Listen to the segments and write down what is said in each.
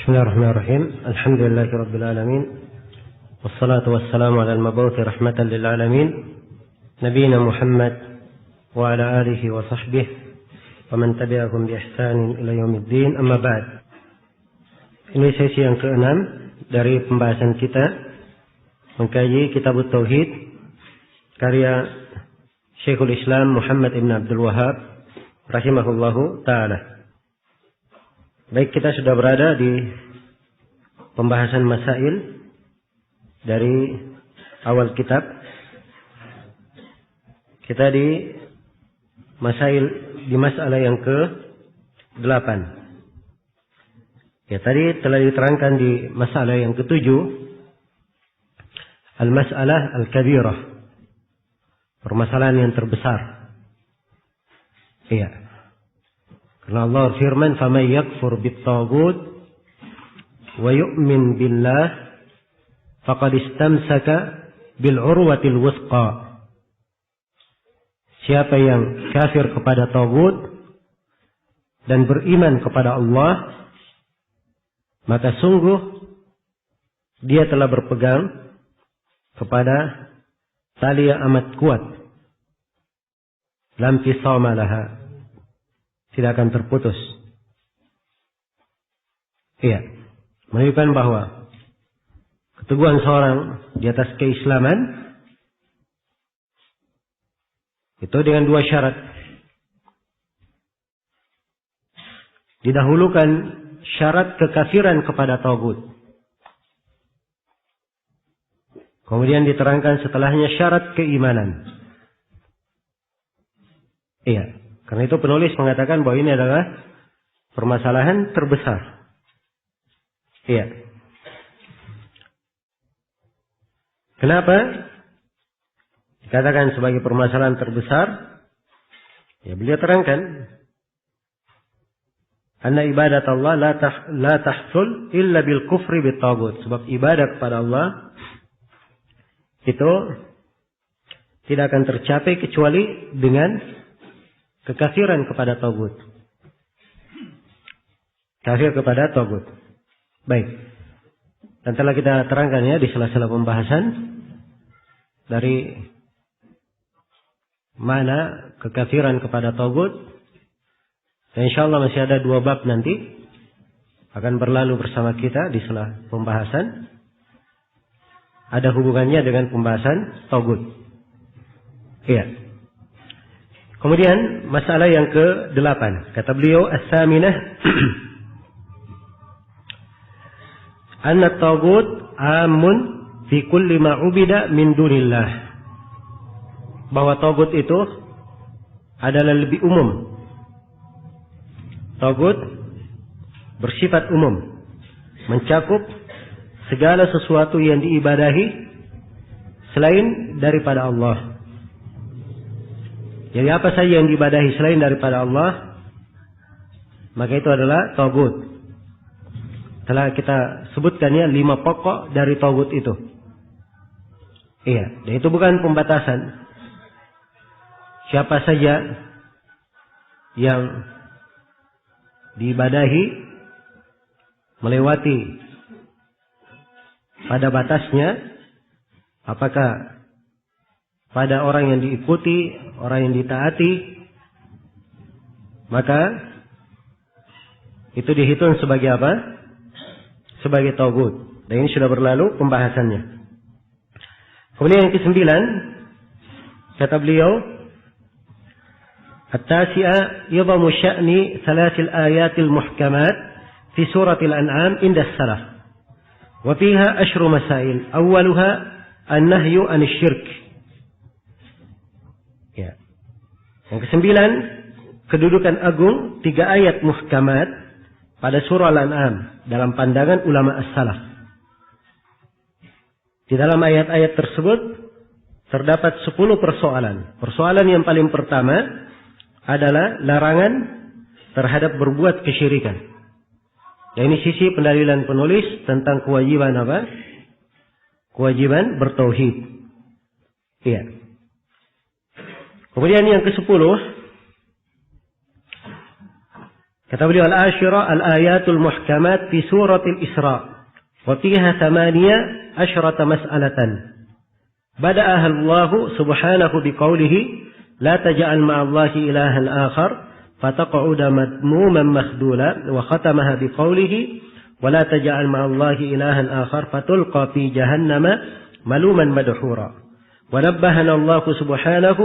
Bismillahirrahmanirrahim. Alhamdulillahirabbil alamin. Wassalatu wassalamu ala al-mab'uts rahmatan lil alamin. Nabiyina Muhammad wa ala alihi wa sahbihi wa man tabi'ahum bi ihsanin ila yaumiddin. Amma ba'd. Ini sesi yang ke-6 dari pembahasan kita mengkaji Kitab Tauhid karya Syekhul Islam Muhammad ibn Abdul Wahhab rahimahullahu ta'ala. Baik, kita sudah berada di pembahasan masail dari awal kitab. Kita di masalah yang ke-8. Ya, tadi telah diterangkan di masalah yang ke-7, al-mas'alah al-kabirah, permasalahan yang terbesar. Iya. Karena Allah firman, "Faman yakfur bit-taghut wa yu'min billah faqad istamsaka bil 'urwatil wuthqa." Siapa yang kafir kepada taghut dan beriman kepada Allah, maka sungguh dia telah berpegang kepada tali yang amat kuat. Lam fisama laha, tidak akan terputus. Iya, menunjukkan bahwa keteguhan seorang di atas keislaman itu dengan dua syarat. Didahulukan syarat kekafiran kepada taghut, kemudian diterangkan setelahnya syarat keimanan. Iya. Karena itu penulis mengatakan bahwa ini adalah permasalahan terbesar. Iya. Kenapa dikatakan sebagai permasalahan terbesar? Ya, beliau terangkan, anna ibadat Allah la tahsul illa bil kufri bit taghut. Sebab ibadah kepada Allah itu tidak akan tercapai kecuali dengan kekafiran kepada taghut. Kafir kepada taghut. Baik. Dan telah kita terangkan ya di sela-sela pembahasan dari mana kekafiran kepada taghut. Dan insyaallah masih ada 2 bab nanti akan berlalu bersama kita di sela pembahasan. Ada hubungannya dengan pembahasan taghut. Iya. Kemudian masalah yang ke-8. Kata beliau, as-saminah anna taghut amun fi kulli ma ubida min dunillah. Bahwa taghut itu adalah lebih umum. Taghut bersifat umum, mencakup segala sesuatu yang diibadahi selain daripada Allah. Jadi apa saja yang diibadahi selain daripada Allah, maka itu adalah taghut. Telah kita sebutkannya 5 pokok dari taghut itu. Iya, dan itu bukan pembatasan. Siapa saja yang diibadahi melewati pada batasnya, apakah pada orang yang diikuti, orang yang ditaati, maka itu dihitung sebagai apa? Sebagai taghut. Dan ini sudah berlalu pembahasannya. Kemudian yang ke-9, kata beliau, at-tasi'a yadhamu sya'ni thalathil ayatil muhkamat fi suratil an'am inda salaf. Wa fiha ashru masail. Awwaluha an-nahyu 'anil syirk. Ya. Yang ke-9, kedudukan agung 3 ayat muhkamat pada surah Al-An'am dalam pandangan ulama as-salaf. Di dalam ayat-ayat tersebut terdapat 10 persoalan. Persoalan yang paling pertama adalah larangan terhadap berbuat kesyirikan. Dan ini sisi pendalilan penulis tentang kewajiban apa? Kewajiban bertauhid. Iya. Kemudian yang ke-10, Kata beliau, al-ashira al-ayatul muhkamat fi suratil Isra wa fiha 18 mas'alatan. Bada'aha Allah subhanahu biqaulihi la taj'al ma'allahi ilahan akhar fataq'uda madmuman makhdula wa khatamaha biqaulihi wa la taj'al ma'allahi ilahan akhar fatulqa fi jahannama maluman madhura. Wa nabbahana Allah subhanahu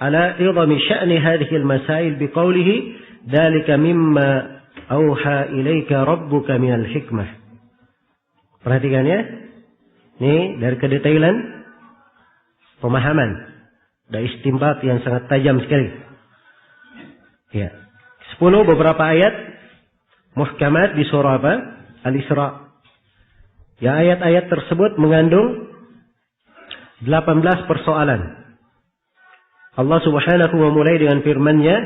ala 'idhami sya'ni hadhihi al-masail biqaulihi dzalika mimma auha ilaika rabbuka minal hikmah. Perhatikan ya. Ini dari kedetailan pemahaman dan istinbat yang sangat tajam sekali. Ya. 10 beberapa ayat muhkamat di surah apa? Al-Isra. Ya, ayat-ayat tersebut mengandung 18 persoalan. Allah Subhanahu memulai dengan firman-Nya,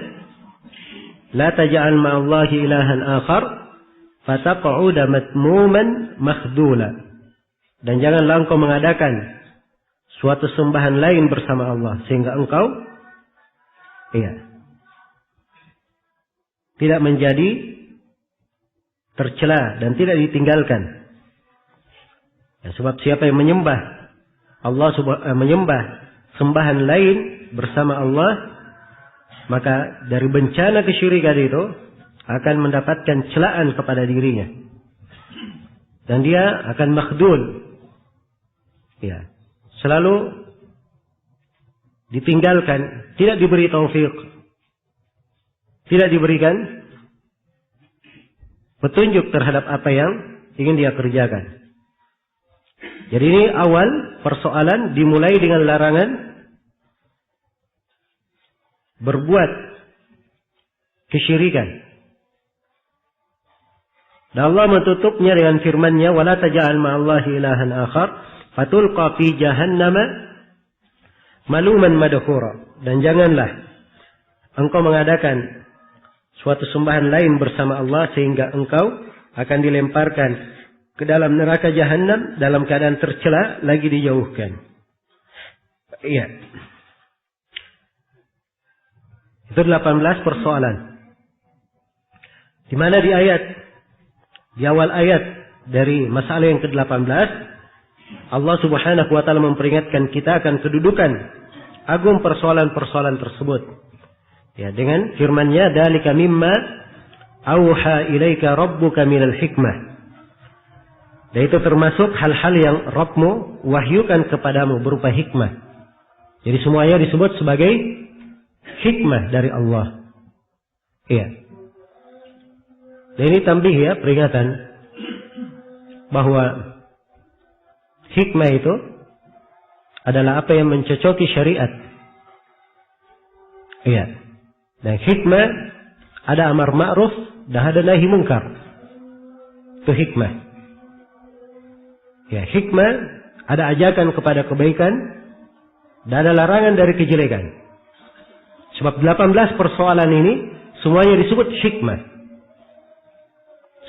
la taj'al ma'allahi ilahan akhar fataq'uda matmuman makhdula. Dan janganlah engkau mengadakan suatu sembahan lain bersama Allah sehingga engkau tidak menjadi tercela dan tidak ditinggalkan. Ya, sebab siapa yang menyembah menyembah sembahan lain bersama Allah, maka dari bencana kesyirikan itu akan mendapatkan celaan kepada dirinya. Dan dia akan makhdul. Ya. Selalu ditinggalkan, tidak diberi taufik. Tidak diberikan petunjuk terhadap apa yang ingin dia kerjakan. Jadi ini awal persoalan dimulai dengan larangan berbuat kesyirikan. Dan Allah mentutupnya dengan firman-Nya, "Wala taj'al ma'allahi ilahan akhar fatulqa fi jahannama maluman madhura." Dan janganlah engkau mengadakan suatu sembahan lain bersama Allah sehingga engkau akan dilemparkan ke dalam neraka Jahannam dalam keadaan tercela lagi dijauhkan. Iya. Itu 18 persoalan. Di mana di awal ayat dari masalah yang ke-18, Allah Subhanahu wa taala memperingatkan kita akan kedudukan agung persoalan-persoalan tersebut. Ya, dengan firman-Nya, "Dzalika mimma auha ilaika rabbuka minal hikmah." Dan itu termasuk hal-hal yang Rabbmu wahyukan kepadamu berupa hikmah. Jadi semuanya disebut sebagai hikmah dari Allah. Iya. Dan ini tambih ya, peringatan bahwa hikmah itu adalah apa yang mencocoki syariat. Iya. Dan hikmah ada amar ma'ruf dan ada nahi munkar. Itu hikmah. Ya, hikmah ada ajakan kepada kebaikan dan ada larangan dari kejelekan. Sebab 18 persoalan ini semuanya disebut hikmah.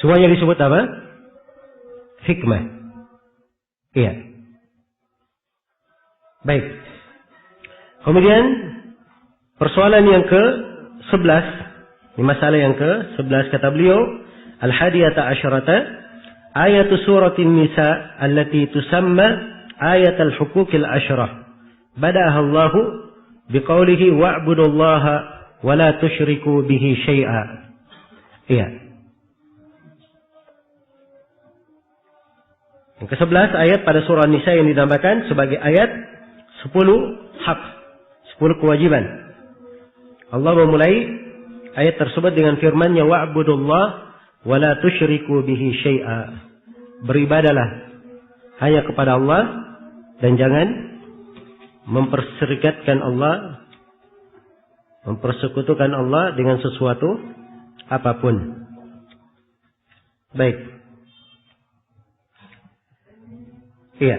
Semuanya disebut apa? Hikmah. Iya. Baik. Kemudian persoalan yang ke-11, ini masalah yang ke-11 kata beliau, al-hadiyata asyarata ayatu suratin nisa allati tusamma ayat al-hukukil asyrah. Bada'aha Allahu biqaulihi wa'budullaha wa la tusyriku bihi syai'a. Iya. Yang ke-11 ayat pada surah Nisa yang dinamakan sebagai ayat 10 hak, 10 kewajiban. Allah memulai ayat tersebut dengan firman-Nya, wa'budullaha wa la tusyriku bihi syai'a. Beribadalah hanya kepada Allah dan jangan memperserikatkan Allah, mempersekutukan Allah dengan sesuatu apapun. Baik. Iya.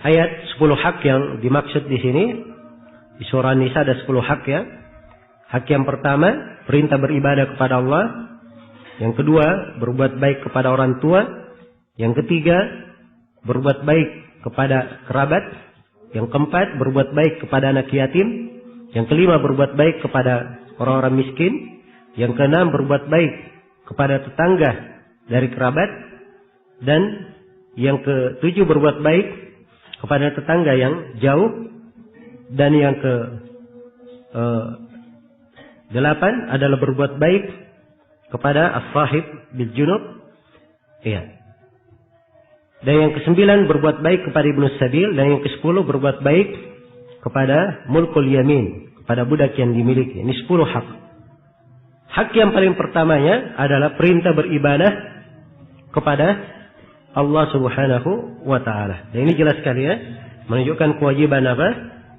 Ayat 10 hak yang dimaksud di sini di surah Nisa ada 10 hak ya. Hak yang pertama, perintah beribadah kepada Allah. Yang kedua, berbuat baik kepada orang tua. Yang ketiga, berbuat baik kepada kerabat. Yang keempat, berbuat baik kepada anak yatim. Yang kelima, berbuat baik kepada orang-orang miskin. Yang keenam, berbuat baik kepada tetangga dari kerabat. Dan yang ketujuh, berbuat baik kepada tetangga yang jauh. Dan yang ke delapan adalah berbuat baik kepada as-sahib bil junub. Iya. Dan yang kesembilan, berbuat baik kepada ibnu sabil. Dan yang kesepuluh, berbuat baik kepada mulkul yamin, kepada budak yang dimiliki. Ini 10 hak. Hak yang paling pertamanya adalah perintah beribadah kepada Allah Subhanahu wa ta'ala. Dan ini jelas sekali ya, menunjukkan kewajiban apa?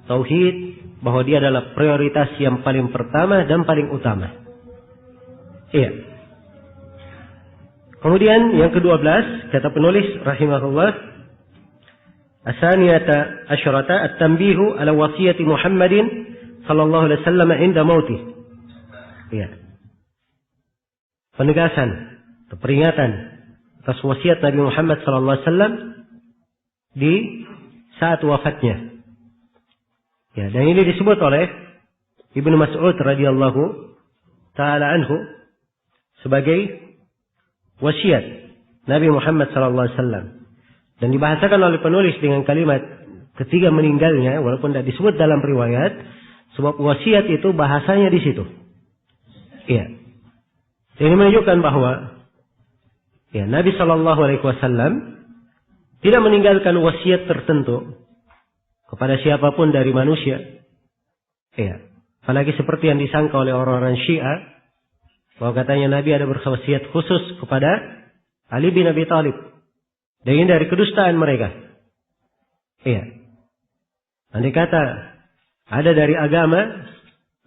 Tauhid, bahwa dia adalah prioritas yang paling pertama dan paling utama. Iya. Kemudian yang ke-12, kata penulis rahimahullah, asaniyata asyrata at-tanbihu ala wasiyati Muhammadin sallallahu alaihi wasallam inda mautih. Iya. Penegasan, peringatan atas wasiat Nabi Muhammad sallallahu alaihi wasallam di saat wafatnya. Ya, dan ini disebut oleh Ibnu Mas'ud radhiyallahu taala anhu sebagai wasiat Nabi Muhammad sallallahu alaihi wasallam, dan dibahasakan oleh penulis dengan kalimat ketika meninggalnya, walaupun tidak disebut dalam riwayat, sebab wasiat itu bahasanya di situ. Iya. Ini menunjukkan bahwa ya, Nabi sallallahu alaihi wasallam tidak meninggalkan wasiat tertentu kepada siapapun dari manusia. Iya. Apalagi seperti yang disangka oleh orang-orang Syiah, bahwa katanya Nabi ada berwasiat khusus kepada Ali bin Abi Thalib. Dan ini dari kedustaan mereka. Iya. Andai kata ada dari agama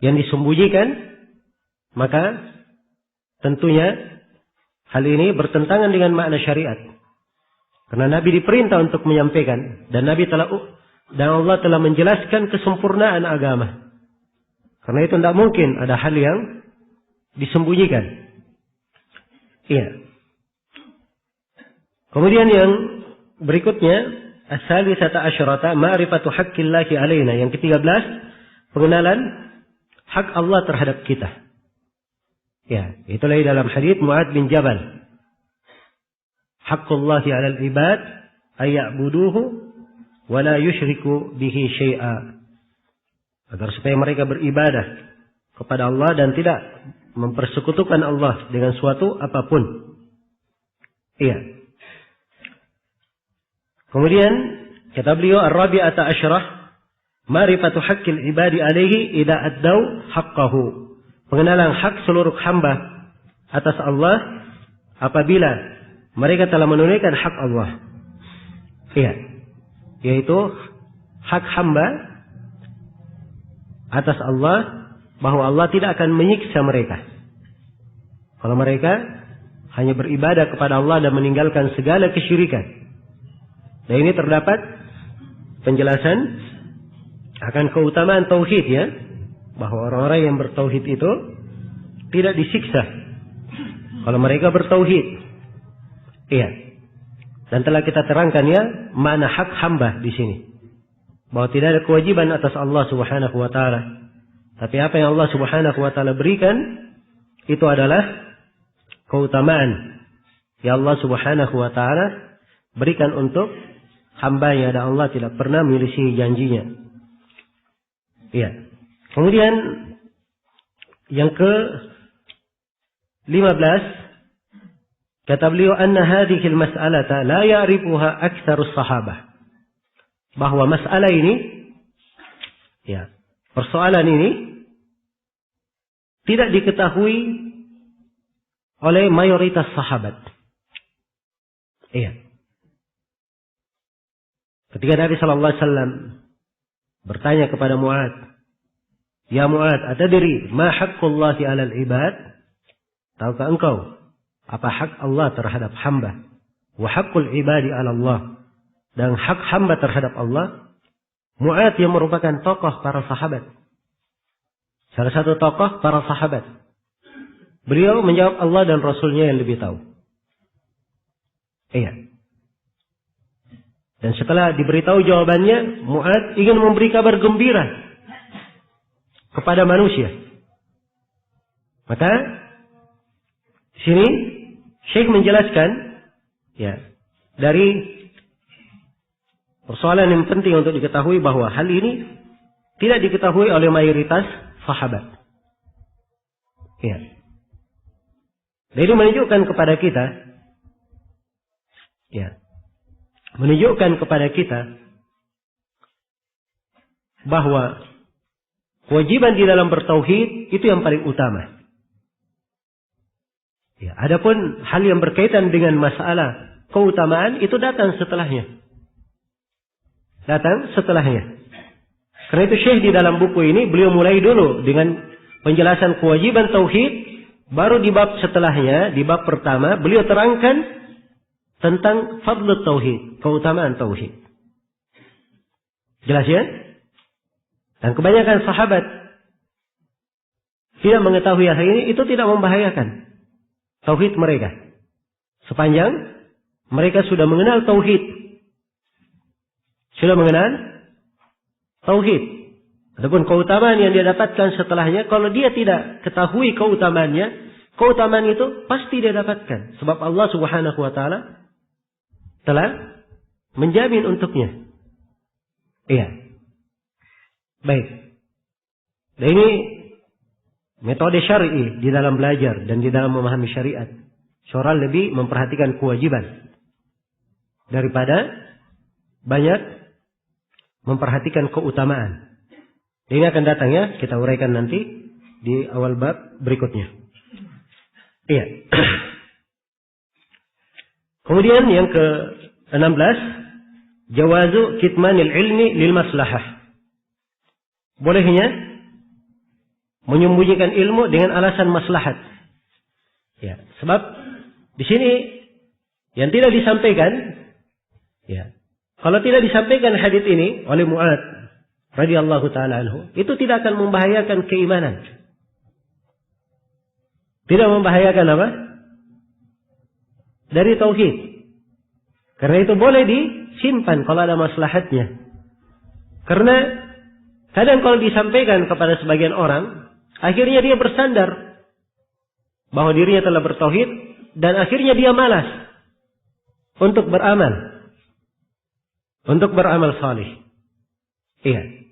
yang disembunyikan, maka tentunya hal ini bertentangan dengan makna syariat. Karena Nabi diperintah untuk menyampaikan, dan Allah telah menjelaskan kesempurnaan agama. Karena itu tidak mungkin ada hal yang disembunyikan. Iya. Kemudian yang berikutnya, as-salisata asyrata ma'rifatu haqqillahi alaina. Yang ke-13, pengenalan hak Allah terhadap kita. Ya, itulah dalam hadits Mu'adz bin Jabal. Haqqullahi 'alal ibad ay ya'buduhu wa la yusyriku bihi syai'a. Agar supaya mereka beribadah kepada Allah dan tidak mempersekutukan Allah dengan suatu apapun. Iya. Kemudian kata beliau, ar-rabi'ata asyrah ma'rifatu haqqil ibadi alaihi idza addau haqqahu. Pengenalan hak seluruh hamba atas Allah apabila mereka telah menunaikan hak Allah. Iya. Yaitu hak hamba atas Allah, bahwa Allah tidak akan menyiksa mereka kalau mereka hanya beribadah kepada Allah dan meninggalkan segala kesyirikan. Dan ini terdapat penjelasan akan keutamaan tauhid ya, bahwa orang-orang yang bertauhid itu tidak disiksa kalau mereka bertauhid. Iya. Dan telah kita terangkan ya, mana hak hamba di sini, bahwa tidak ada kewajiban atas Allah Subhanahu wa taala. Tapi apa yang Allah Subhanahu wa taala berikan itu adalah keutamaan yang Allah Subhanahu wa taala berikan untuk hamba-Nya, dan Allah tidak pernah menyelisihi janjinya. Iya. Kemudian yang ke-15, kata beliau, anna hadhihi al-mas'alata la ya'rifuha aktsarus sahabah. Bahwa masalah ini, ya, persoalan ini tidak diketahui oleh mayoritas sahabat. Iya. Ketika Nabi sallallahu alaihi wasallam bertanya kepada Mu'adz, "Ya Mu'adz, atadri ma haqqullahi 'alal ibad?" Tahukah engkau apa hak Allah terhadap hamba? Wa haqqul ibadi 'ala Allah, dan hak hamba terhadap Allah. Mu'adz yang merupakan tokoh para sahabat, salah satu tokoh para sahabat, beliau menjawab, Allah dan Rasulnya yang lebih tahu. Iya. Dan setelah diberitahu jawabannya, Mu'adz ingin memberi kabar gembira kepada manusia. Maka di sini Syekh menjelaskan ya dari persoalan yang penting untuk diketahui bahwa hal ini tidak diketahui oleh mayoritas sahabat. Ya. Jadi menunjukkan kepada kita ya, menunjukkan kepada kita bahwa kewajiban di dalam bertauhid itu yang paling utama. Ya, adapun hal yang berkaitan dengan masalah keutamaan itu datang setelahnya. Datang setelahnya. Karena itu Syekh di dalam buku ini beliau mulai dulu dengan penjelasan kewajiban tauhid, baru di bab setelahnya, di bab pertama beliau terangkan tentang fadl tauhid, keutamaan tauhid. Jelas ya? Dan kebanyakan sahabat tidak mengetahui hal ini, itu tidak membahayakan tauhid mereka. Sepanjang mereka sudah mengenal tauhid. Sudah mengenal tauhid. Adapun keutamaan yang dia dapatkan setelahnya, kalau dia tidak ketahui keutamaannya, keutamaan itu pasti dia dapatkan. Sebab Allah Subhanahu wa taala telah menjamin untuknya. Iya. Baik. Dan ini metode syar'i di dalam belajar dan di dalam memahami syariat. Seorang lebih memperhatikan kewajiban daripada banyak memperhatikan keutamaan. Ini akan datang ya, kita uraikan nanti di awal bab berikutnya. Iya. Kemudian yang ke-16, jawazu kitmanil ilmi lil maslahah. Bolehnya menyembunyikan ilmu dengan alasan maslahat. Ya, sebab di sini yang tidak disampaikan, ya, kalau tidak disampaikan hadits ini oleh Mu'adz radhiyallahu taala anhu, itu tidak akan membahayakan keimanan. Tidak membahayakan apa? Dari tauhid. Karena itu boleh disimpan kalau ada maslahatnya. Karena kadang kalau disampaikan kepada sebagian orang, akhirnya dia bersandar bahwa dirinya telah bertauhid dan akhirnya dia malas untuk beramal. Untuk beramal salih. Iya.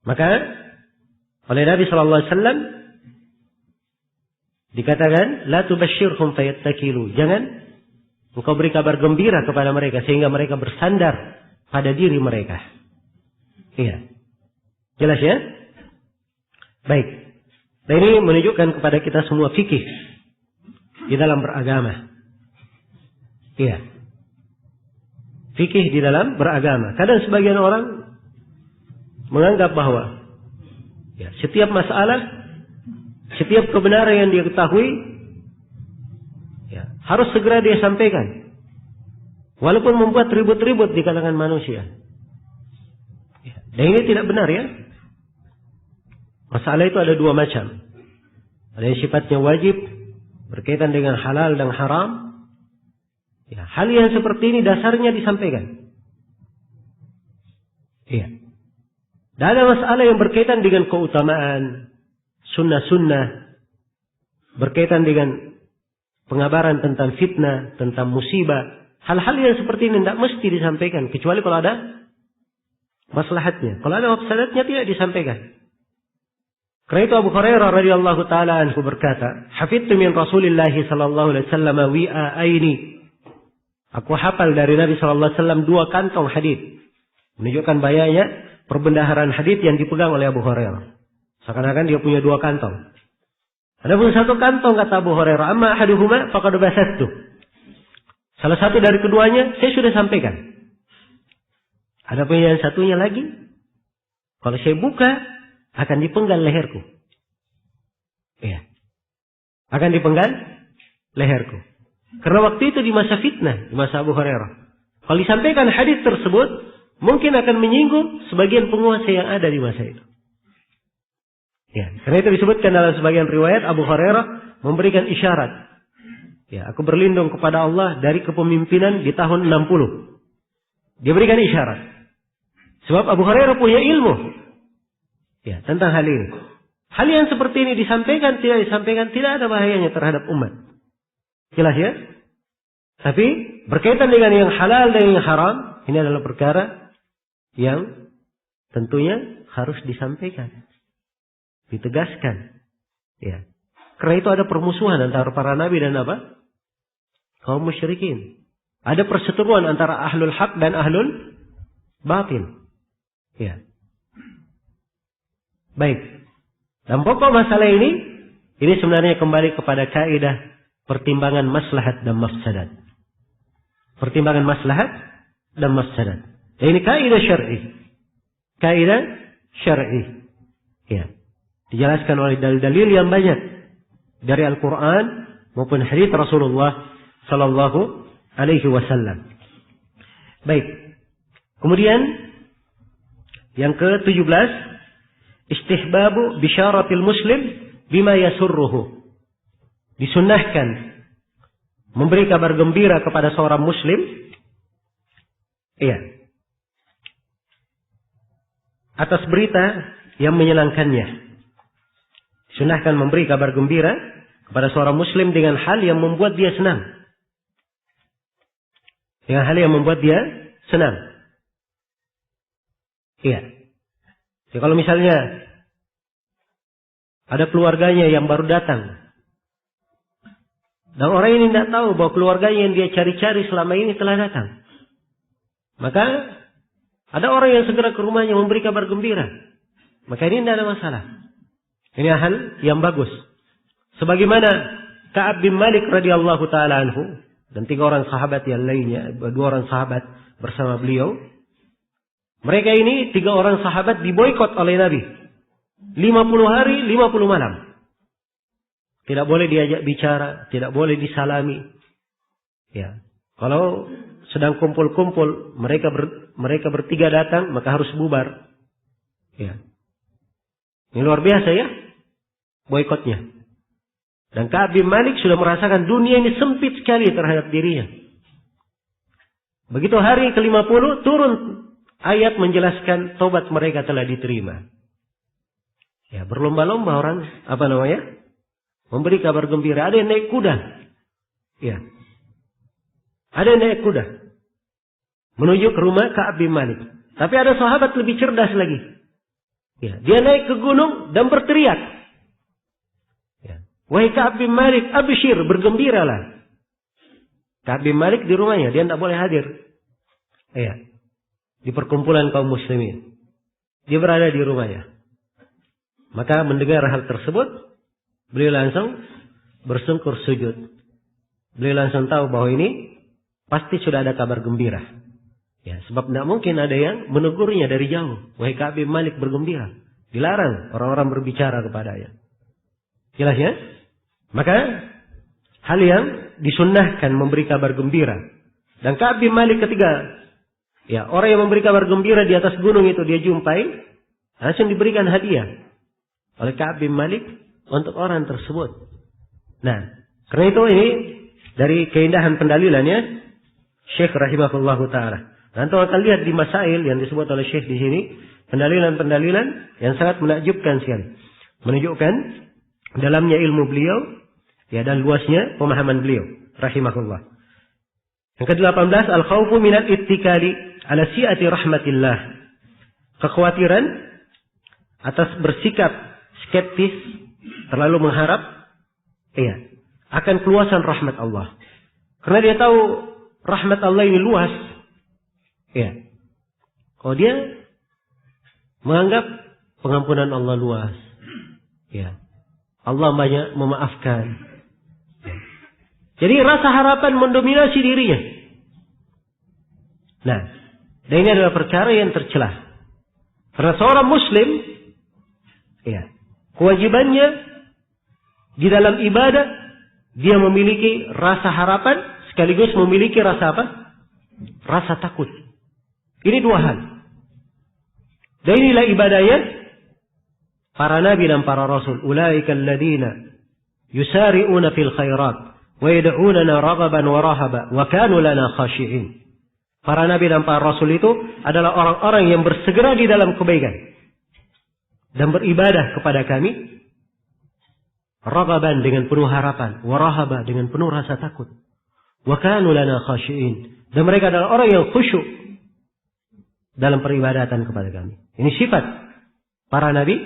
Maka oleh Nabi sallallahu alaihi wasallam dikatakan la tubashshirhum fayattakilu. Jangan engkau beri kabar gembira kepada mereka sehingga mereka bersandar pada diri mereka. Iya. Jelas ya? Baik. Nah, ini menunjukkan kepada kita semua fikih di dalam beragama. Iya. Fikih di dalam beragama. Kadang sebagian orang menganggap bahwa ya, setiap masalah, setiap kebenaran yang dia ketahui, ya, harus segera dia sampaikan. Walaupun membuat ribut-ribut di kalangan manusia. Ya, dan ini tidak benar ya. Masalah itu ada dua macam. Ada yang sifatnya wajib, berkaitan dengan halal dan haram. Ya, hal yang seperti ini dasarnya disampaikan. Iya. Dan ada masalah yang berkaitan dengan keutamaan, sunnah-sunnah, berkaitan dengan pengabaran tentang fitnah, tentang musibah. Hal-hal yang seperti ini tidak mesti disampaikan, kecuali kalau ada maslahatnya. Kalau ada mafsadatnya tidak disampaikan. Karena itu Abu Hurairah radhiyallahu taala anhu berkata, "Hafidtu min Rasulillah sallallahu alaihi wasallam wi'aini." Aku hafal dari Nabi sallallahu alaihi wasallam 2 kantong hadis. Menunjukkan bahayanya perbendaharaan hadis yang dipegang oleh Abu Hurairah. Seakan-akan dia punya 2 kantong. Adapun 1 kantong kata Abu Hurairah, "Amma ahaduhuma faqad basattu." Salah satu dari keduanya saya sudah sampaikan. Adapun yang satunya lagi, kalau saya buka akan dipenggal leherku. Iya. Akan dipenggal leherku. Karena waktu itu di masa fitnah, di masa Abu Hurairah. Kalau disampaikan hadis tersebut, mungkin akan menyinggung sebagian penguasa yang ada di masa itu. Ya, karena itu disebutkan dalam sebagian riwayat Abu Hurairah memberikan isyarat. Ya, aku berlindung kepada Allah dari kepemimpinan di tahun 60. Dia berikan isyarat. Sebab Abu Hurairah punya ilmu. Ya, tentang hal ini. Hal yang seperti ini disampaikan, tidak disampaikan, tidak ada bahayanya terhadap umat. Jelas ya? Tapi berkaitan dengan yang halal dan yang haram, ini adalah perkara yang tentunya harus disampaikan, ditegaskan. Ya. Karena itu ada permusuhan antara para nabi dan apa? Kaum musyrikin. Ada perseteruan antara ahlul haq dan ahlul batil. Ya. Baik. Dan pokok masalah ini sebenarnya kembali kepada kaidah pertimbangan maslahat dan mafsadat. Pertimbangan maslahat dan mafsadat. Ini kaidah syar'i. Kaidah syar'i. Ya. Dijelaskan oleh dalil-dalil yang banyak dari Al-Quran maupun hadits Rasulullah sallallahu alaihi wasallam. Baik. Kemudian yang ke-17, istihbabu bisyaratil muslim bima yasurruhu. Disunnahkan memberi kabar gembira kepada seorang muslim. Iya. Atas berita yang menyenangkannya. Disunnahkan memberi kabar gembira kepada seorang muslim dengan hal yang membuat dia senang. Dengan hal yang membuat dia senang. Iya. Ya, kalau misalnya ada keluarganya yang baru datang, dan orang ini tidak tahu bahwa keluarganya yang dia cari-cari selama ini telah datang, maka ada orang yang segera ke rumahnya memberi kabar gembira, maka ini tidak ada masalah. Ini hal yang bagus. Sebagaimana Ka'ab bin Malik radhiyallahu taala anhu dan 3 orang sahabat yang lainnya, 2 orang sahabat bersama beliau. Mereka ini 3 orang sahabat diboikot oleh Nabi. 50 hari, 50 malam. Tidak boleh diajak bicara, tidak boleh disalami. Ya. Kalau sedang kumpul-kumpul, mereka bertiga datang, maka harus bubar. Ya. Ini luar biasa ya, boikotnya. Dan Ka'ab bin Malik sudah merasakan dunia ini sempit sekali terhadap dirinya. Begitu hari ke-50 turun ayat menjelaskan tobat mereka telah diterima. Ya, berlomba-lomba orang, memberi kabar gembira. Ada yang naik kuda. Ya. Ada yang naik kuda. Menuju ke rumah Ka'ab bin Malik. Tapi ada sahabat lebih cerdas lagi. Ya, dia naik ke gunung dan berteriak. Ya. Wahai Ka'ab bin Malik, abshir, bergembiralah. Ka'ab bin Malik di rumahnya, dia tidak boleh hadir. Ya. Di perkumpulan kaum muslimin. Dia berada di rumahnya. Maka mendengar hal tersebut, beliau langsung bersungkur sujud. Beliau langsung tahu bahwa ini pasti sudah ada kabar gembira. Ya, sebab tidak mungkin ada yang menegurnya dari jauh. Wahai Ka'ab bin Malik, bergembira. Dilarang orang-orang berbicara kepadanya. Jelas ya? Maka hal yang disunnahkan memberi kabar gembira. Dan Ka'ab bin Malik ketika orang yang memberi kabar gembira di atas gunung itu dia jumpai, langsung diberikan hadiah oleh Ka'ab bin Malik untuk orang tersebut. Nah, karena itu ini dari keindahan pendalilannya Syekh rahimahullahu taala. Nanti akan lihat di masail yang disebut oleh Syekh di sini, pendalilan-pendalilan yang sangat menakjubkan sekali. Menunjukkan dalamnya ilmu beliau dan luasnya pemahaman beliau rahimahullah. Yang ke-18, al-khawfu minal ittikali ala si'ati rahmatillah. Kekhawatiran atas bersikap skeptis, terlalu mengharap akan keluasan rahmat Allah. Karena dia tahu rahmat Allah ini luas. Kalau dia menganggap pengampunan Allah luas. Allah banyak memaafkan. Jadi rasa harapan mendominasi dirinya. Nah, dan ini adalah perkara yang tercela. Karena seorang muslim, kewajibannya di dalam ibadah, dia memiliki rasa harapan, sekaligus memiliki rasa apa? Rasa takut. Ini 2 hal. Dan inilah ibadahnya para nabi dan para rasul. Ulaika alladziina yusari'una fil khairat wa yad'unana raghaban wa rahaba wa kanu lana khashi'in. Para nabi dan para rasul itu adalah orang-orang yang bersegera di dalam kebaikan dan beribadah kepada kami raghaban dengan penuh harapan, wa rahaba dengan penuh rasa takut. Wa kanu lana khashi'in, dan mereka adalah orang yang khusyuk dalam peribadatan kepada kami. Ini sifat para nabi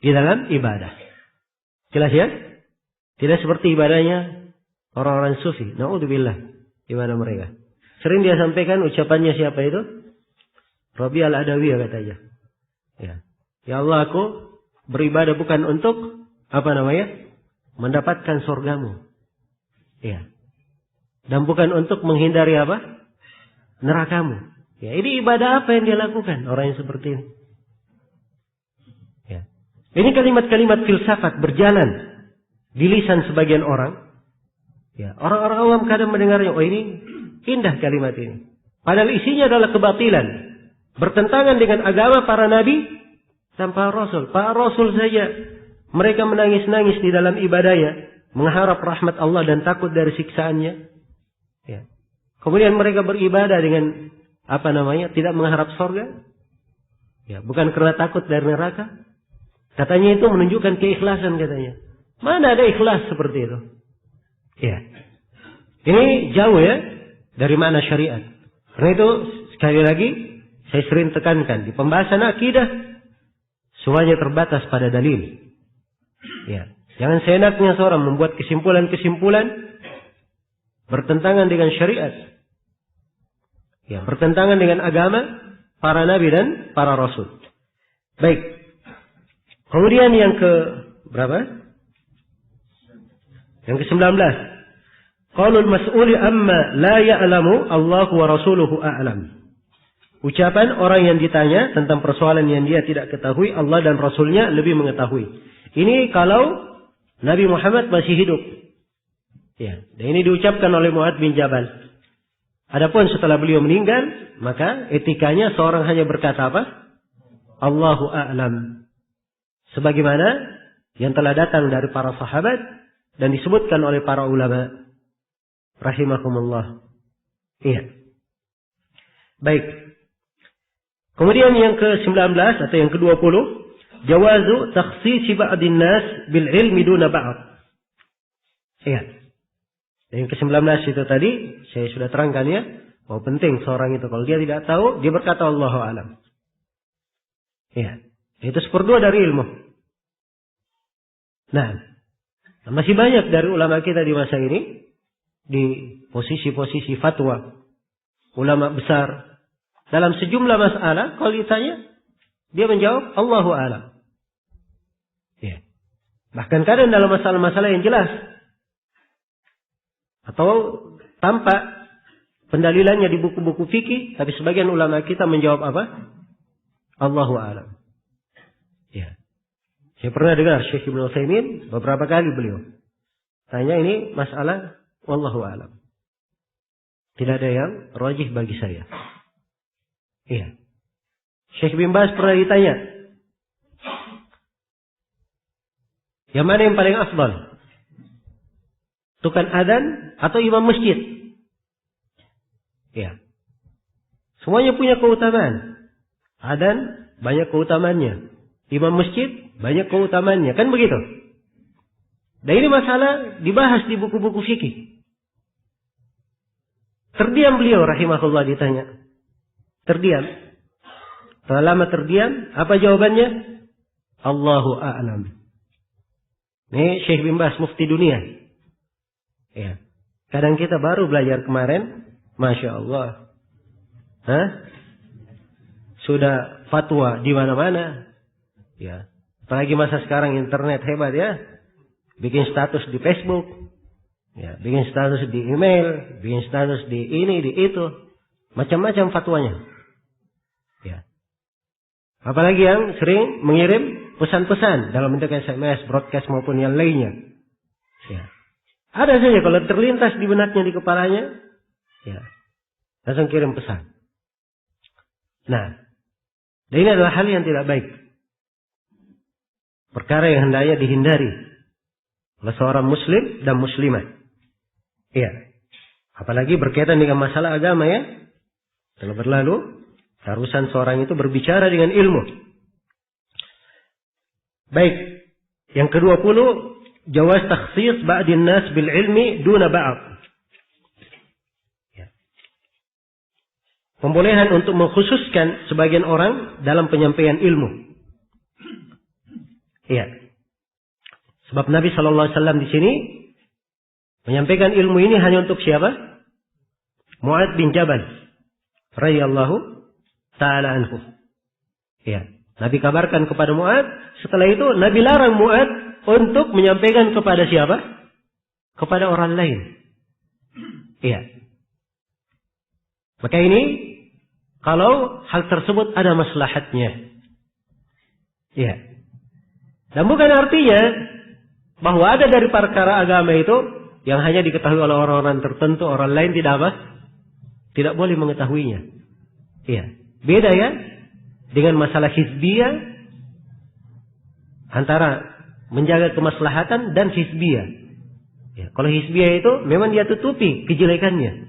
di dalam ibadah. Jelas ya? Tidak seperti ibadahnya orang-orang sufi. Na'udzubillah, ibadah mereka. Sering dia sampaikan ucapannya siapa itu? Rabi al-Adawiyah katanya. Ya Allah, aku beribadah bukan untuk mendapatkan surgamu. Ya. Dan bukan untuk menghindari nerakamu. Ya, ini ibadah apa yang dia lakukan orang yang seperti ini? Ya. Ini kalimat-kalimat filsafat berjalan di lisan sebagian orang. Ya, orang-orang awam kadang mendengarnya, oh ini indah kalimat ini. Padahal isinya adalah kebatilan, bertentangan dengan agama para nabi dan para rasul. Para rasul saja mereka menangis-nangis di dalam ibadahnya, mengharap rahmat Allah dan takut dari siksaannya. Ya. Kemudian mereka beribadah dengan tidak mengharap surga. Ya, bukan karena takut dari neraka. Katanya itu menunjukkan keikhlasan katanya. Mana ada ikhlas seperti itu? Ya. Ini jauh ya dari makna syariat. Karena itu sekali lagi saya sering tekankan di pembahasan akidah semuanya terbatas pada dalil. Ya. Jangan seenaknya seorang membuat kesimpulan-kesimpulan bertentangan dengan syariat. Ya, bertentangan dengan agama para nabi dan para rasul. Baik. Kemudian yang ke berapa? Yang ke-19. Qaulul mas'uli amma la ya'lamu Allah wa rasuluhu a'lam. Ucapan orang yang ditanya tentang persoalan yang dia tidak ketahui, Allah dan Rasulnya lebih mengetahui. Ini kalau Nabi Muhammad masih hidup. Ya, dan ini diucapkan oleh Mu'adz bin Jabal. Adapun setelah beliau meninggal, maka etikanya seorang hanya berkata apa? Allahu a'lam. Sebagaimana yang telah datang dari para sahabat dan disebutkan oleh para ulama rahimahumullah. Iya. Baik. Kemudian yang ke-19 atau yang ke-20, jawazu takhsisi ba'din nas bil ilmi duna ba'd. Iya. Yang ke-19 itu tadi saya sudah terangkan ya, bahwa penting seorang itu kalau dia tidak tahu, dia berkata Allahu a'lam. Ya, itu 1/2 dari ilmu. Nah, masih banyak dari ulama kita di masa ini di posisi-posisi fatwa, ulama besar dalam sejumlah masalah kalau ditanya dia menjawab Allahu a'lam. Ya. Bahkan kadang dalam masalah-masalah yang jelas atau tampak pendalilannya di buku-buku fikih, tapi sebagian ulama kita menjawab apa? Allahu a'lam. Ya. Saya pernah dengar Syekh Ibnu Utsaimin beberapa kali beliau tanya ini masalah wallahu a'lam. Tidak ada yang rajih bagi saya. Iya. Syekh bin Baz pernah ditanya, yang mana yang paling afdal? Tukang adzan atau imam masjid? Ya. Semuanya punya keutamaan. Adzan banyak keutamaannya. Imam masjid banyak keutamaannya. Kan begitu? Dan ini masalah dibahas di buku-buku fikih. Terdiam beliau rahimahullah ditanya. Terdiam. Setelah lama terdiam, apa jawabannya? Allahu a'lam. Ini Syekh bin Baz mufti dunia. Ya. Kadang kita baru belajar kemarin, Masya Allah. Sudah fatwa di mana-mana. Ya. Apalagi masa sekarang internet hebat ya. Bikin status di Facebook. Ya. Bikin status di email. Bikin status di ini, di itu. Macam-macam fatwanya. Ya. Apalagi yang sering mengirim pesan-pesan dalam bentuk SMS, broadcast maupun yang lainnya. Ya. Ada saja kalau terlintas di benaknya, di kepalanya, ya, langsung kirim pesan. Nah, dan ini adalah hal yang tidak baik. Perkara yang hendaknya dihindari oleh seorang muslim dan muslimah. Iya. Apalagi berkaitan dengan masalah agama ya. Telah berlalu, harusan seorang itu berbicara dengan ilmu. Baik. Yang ke-20, jawaz takhsis ba'din nas bil ilmi duna ba'd. Ya. Pembolehan untuk mengkhususkan sebagian orang dalam penyampaian ilmu. Iya. Sebab Nabi sallallahu alaihi wasallam di sini menyampaikan ilmu ini hanya untuk siapa? Mu'adz bin Jabal radhiyallahu ta'ala anhu. Iya. Nabi kabarkan kepada Mu'adz, setelah itu Nabi larang Mu'adz untuk menyampaikan kepada siapa? Kepada orang lain. Iya. Maka ini, kalau hal tersebut ada maslahatnya. Iya. Dan bukan artinya bahwa ada dari perkara agama itu yang hanya diketahui oleh orang-orang tertentu, orang lain tidak apa? Tidak boleh mengetahuinya. Iya. Beda ya dengan masalah hizbiyah, antara menjaga kemaslahatan dan hizbiyah. Ya, kalau hizbiyah itu memang dia tutupi kejelekannya.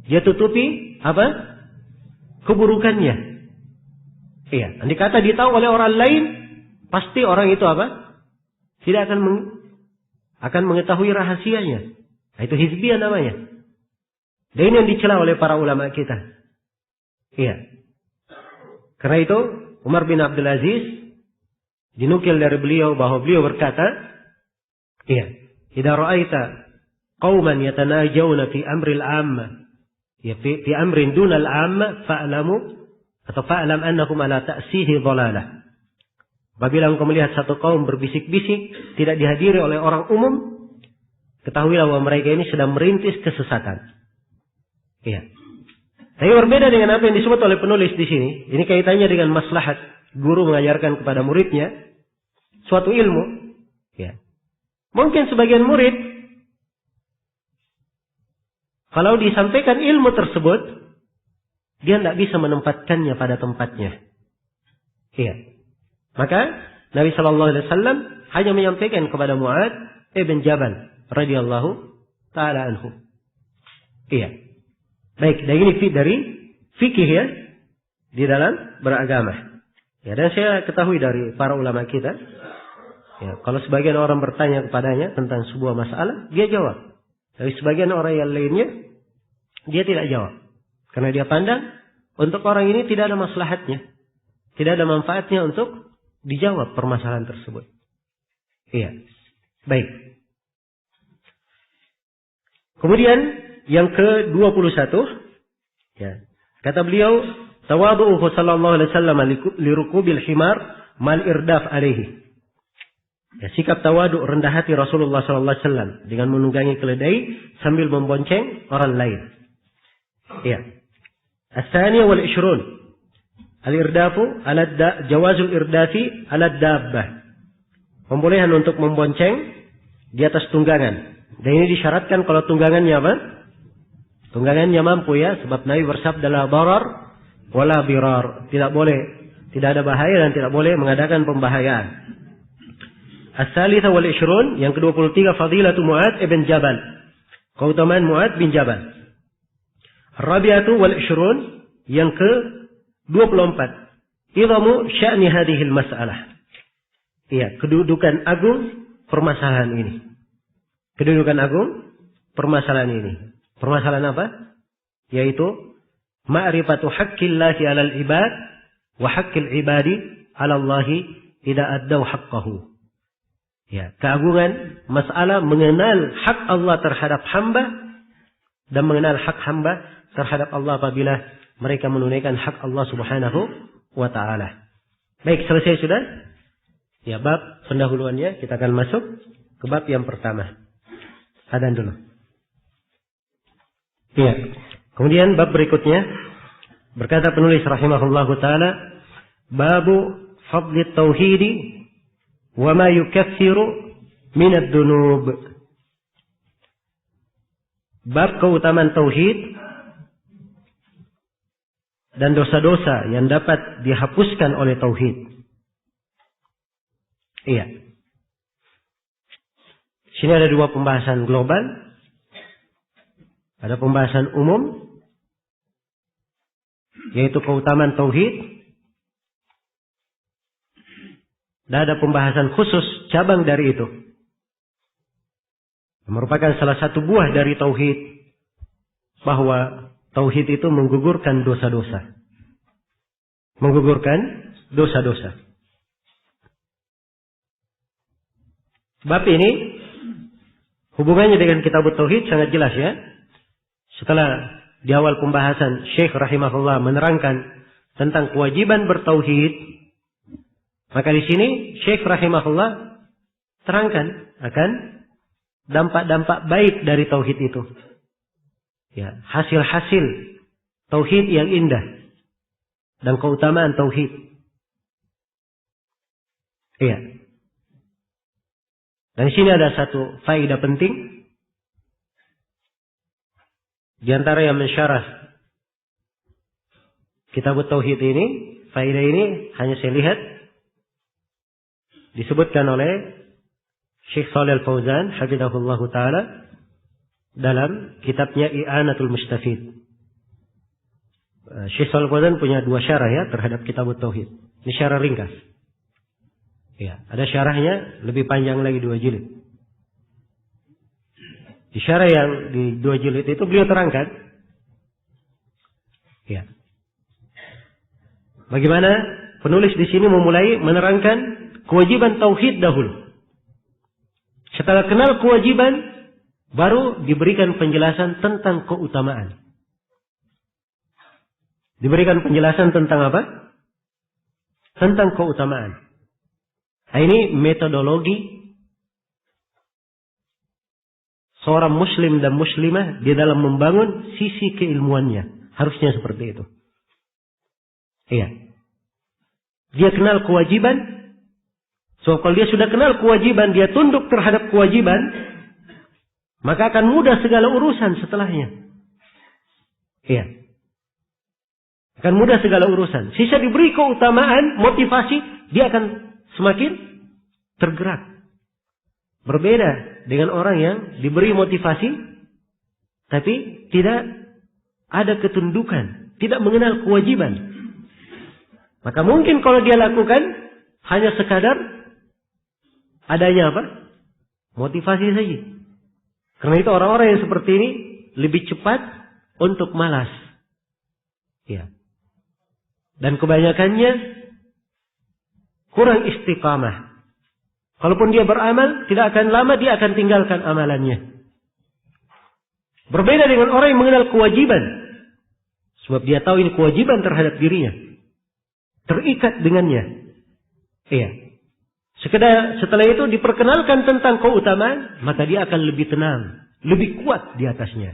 Dia tutupi apa? Keburukannya. Iya, andai kata ditahu oleh orang lain, pasti orang itu apa? Tidak akan mengetahui rahasianya. Nah, itu hizbiyah namanya. Dan ini yang dicela oleh para ulama kita. Iya. Karena itu Umar bin Abdul Aziz dinukil dari beliau bahwa beliau berkata, iya, idza ra'aita qauman yatanajawna fi amril 'amma, ya fi amrin dunal 'amma fa'lam annahum ala ta'sihi dhalalah. Apabila engkau melihat satu kaum berbisik-bisik tidak dihadiri oleh orang umum, ketahuilah bahwa mereka ini sedang merintis kesesatan. Iya. Tapi berbeda dengan apa yang disebut oleh penulis di sini. Ini kaitannya dengan maslahat guru mengajarkan kepada muridnya suatu ilmu. Ya. Mungkin sebagian murid, kalau disampaikan ilmu tersebut, dia tidak bisa menempatkannya pada tempatnya. Iya. Maka Nabi Shallallahu Alaihi Wasallam hanya menyampaikan kepada Mu'adz ibn Jabal radhiyallahu taala anhu. Iya. Baik, dan ini dari fikih ya, di dalam beragama. Ya, dan saya ketahui dari para ulama kita, ya, kalau sebagian orang bertanya kepadanya tentang sebuah masalah, dia jawab. Tapi sebagian orang yang lainnya, dia tidak jawab. Karena dia pandang, untuk orang ini tidak ada maslahatnya. Tidak ada manfaatnya untuk dijawab permasalahan tersebut. Iya. Baik. Kemudian, yang ke-21, ya. Kata beliau, tawadhu'uhu sallallahu alaihi wasallam lirukubil himar mal irdaf alaihi. Ya, sikap tawadu rendah hati Rasulullah sallallahu alaihi wasallam dengan menunggangi keledai sambil membonceng orang lain. Ya. As-tsani wal 20. Al-irdafu ala jawazul irdafi ala dabbah. Pembolehan untuk membonceng di atas tunggangan. Dan ini disyaratkan kalau tunggangannya apa? Tunggangannya mampu ya, sebab Nabi bersabda la darar wala birar. Tidak boleh, tidak ada bahaya dan tidak boleh mengadakan pembahayaan. As-salisa wal 20, yang ke-23 fadilatu Mu'adz ibn Jabal. Keutamaan Mu'adz bin Jabal. Ar-rabi'atu wal 20, yang ke-24. Idhamu sya'ni hadhil mas'alah. Iya, kedudukan agung permasalahan ini. Kedudukan agung permasalahan ini. Permasalahan apa? Yaitu ma'rifatu haqqillahi 'alal ibad wa haqqil ibadi 'ala Allahi idza addaw haqqahu. Ya, keagungan masalah mengenal hak Allah terhadap hamba dan mengenal hak hamba terhadap Allah apabila mereka menunaikan hak Allah Subhanahu wa taala. Baik, selesai sudah? Ya, bab pendahuluannya kita akan masuk ke bab yang pertama. Adzan dulu. Ya. Kemudian bab berikutnya berkata penulis rahimahullahu taala, babu fadli tauhidi wa ma yukaffiru min ad-dunub. Bab keutamaan tauhid dan dosa-dosa yang dapat dihapuskan oleh tauhid. Iya. Sini ada dua pembahasan global. Ada pembahasan umum, yaitu keutamaan tauhid. Dan ada pembahasan khusus cabang dari itu, Merupakan salah satu buah dari tauhid, bahwa tauhid itu menggugurkan dosa-dosa. Menggugurkan dosa-dosa. Bab ini hubungannya dengan kitab tauhid sangat jelas ya. Setelah di awal pembahasan Syekh rahimahullah menerangkan tentang kewajiban bertauhid, maka di sini Syekh rahimahullah terangkan akan dampak-dampak baik dari tauhid itu. Ya, hasil-hasil tauhid yang indah dan keutamaan tauhid. Iya. Dan di sini ada satu faedah penting. Di antara yang mensyarah kitab tauhid ini, faedah ini hanya saya lihat disebutkan oleh Syekh Shalih Al-Fauzan hafizahullah taala dalam kitabnya I'anatul Mustafid. Syekh Shalih Al-Fauzan punya 2 syarah ya terhadap kitab tauhid. Ini syarah ringkas. Ya, ada syarahnya lebih panjang lagi 2 jilid. Di syarah yang di 2 jilid itu beliau terangkan, ya, bagaimana penulis di sini memulai menerangkan kewajiban tauhid dahulu. Setelah kenal kewajiban, baru diberikan penjelasan tentang keutamaan. Diberikan penjelasan tentang apa? Tentang keutamaan. Nah, ini metodologi seorang muslim dan muslimah di dalam membangun sisi keilmuannya. Harusnya seperti itu. Iya. Dia kenal kewajiban. So, kalau dia sudah kenal kewajiban, dia tunduk terhadap kewajiban, maka akan mudah segala urusan setelahnya. Iya. Akan mudah segala urusan. Sisa diberi keutamaan, motivasi, dia akan semakin tergerak. Berbeda dengan orang yang diberi motivasi, tapi tidak ada ketundukan, tidak mengenal kewajiban. Maka mungkin kalau dia lakukan, hanya sekadar adanya apa? Motivasi saja. Karena itu orang-orang yang seperti ini lebih cepat untuk malas. Ya. Dan kebanyakannya kurang istiqamah. Kalaupun dia beramal, tidak akan lama dia akan tinggalkan amalannya. Berbeda dengan orang yang mengenal kewajiban. Sebab dia tahu ini kewajiban terhadap dirinya. Terikat dengannya. Iya. Setelah itu diperkenalkan tentang keutamaan, maka dia akan lebih tenang, lebih kuat di atasnya.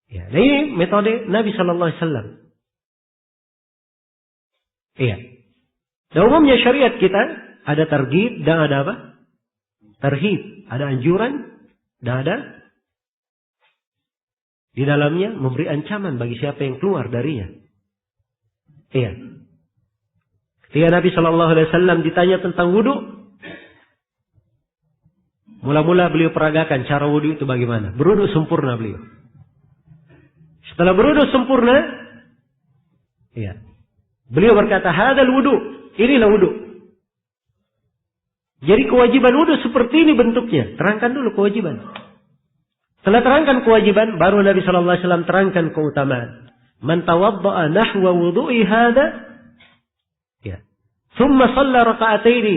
Ya, nah ini metode Nabi Sallallahu Alaihi Wasallam. Iya. Dan umumnya syariat kita ada targhib dan ada apa? Tarhib, ada anjuran dan ada di dalamnya memberi ancaman bagi siapa yang keluar darinya. Iya. Ketika Nabi Shallallahu Alaihi Wasallam ditanya tentang wudu, mula-mula beliau peragakan cara wudu itu bagaimana. Berwudu sempurna beliau. Setelah berwudu sempurna, ya, beliau berkata, "Hadal wudu, inilah wudu." Jadi kewajiban wudu seperti ini bentuknya. Terangkan dulu kewajiban. Setelah terangkan kewajiban, baru Nabi Shallallahu Alaihi Wasallam terangkan keutamaan. Man tawadda'a nahwa wudu'i hada. ثم صلى ركعتين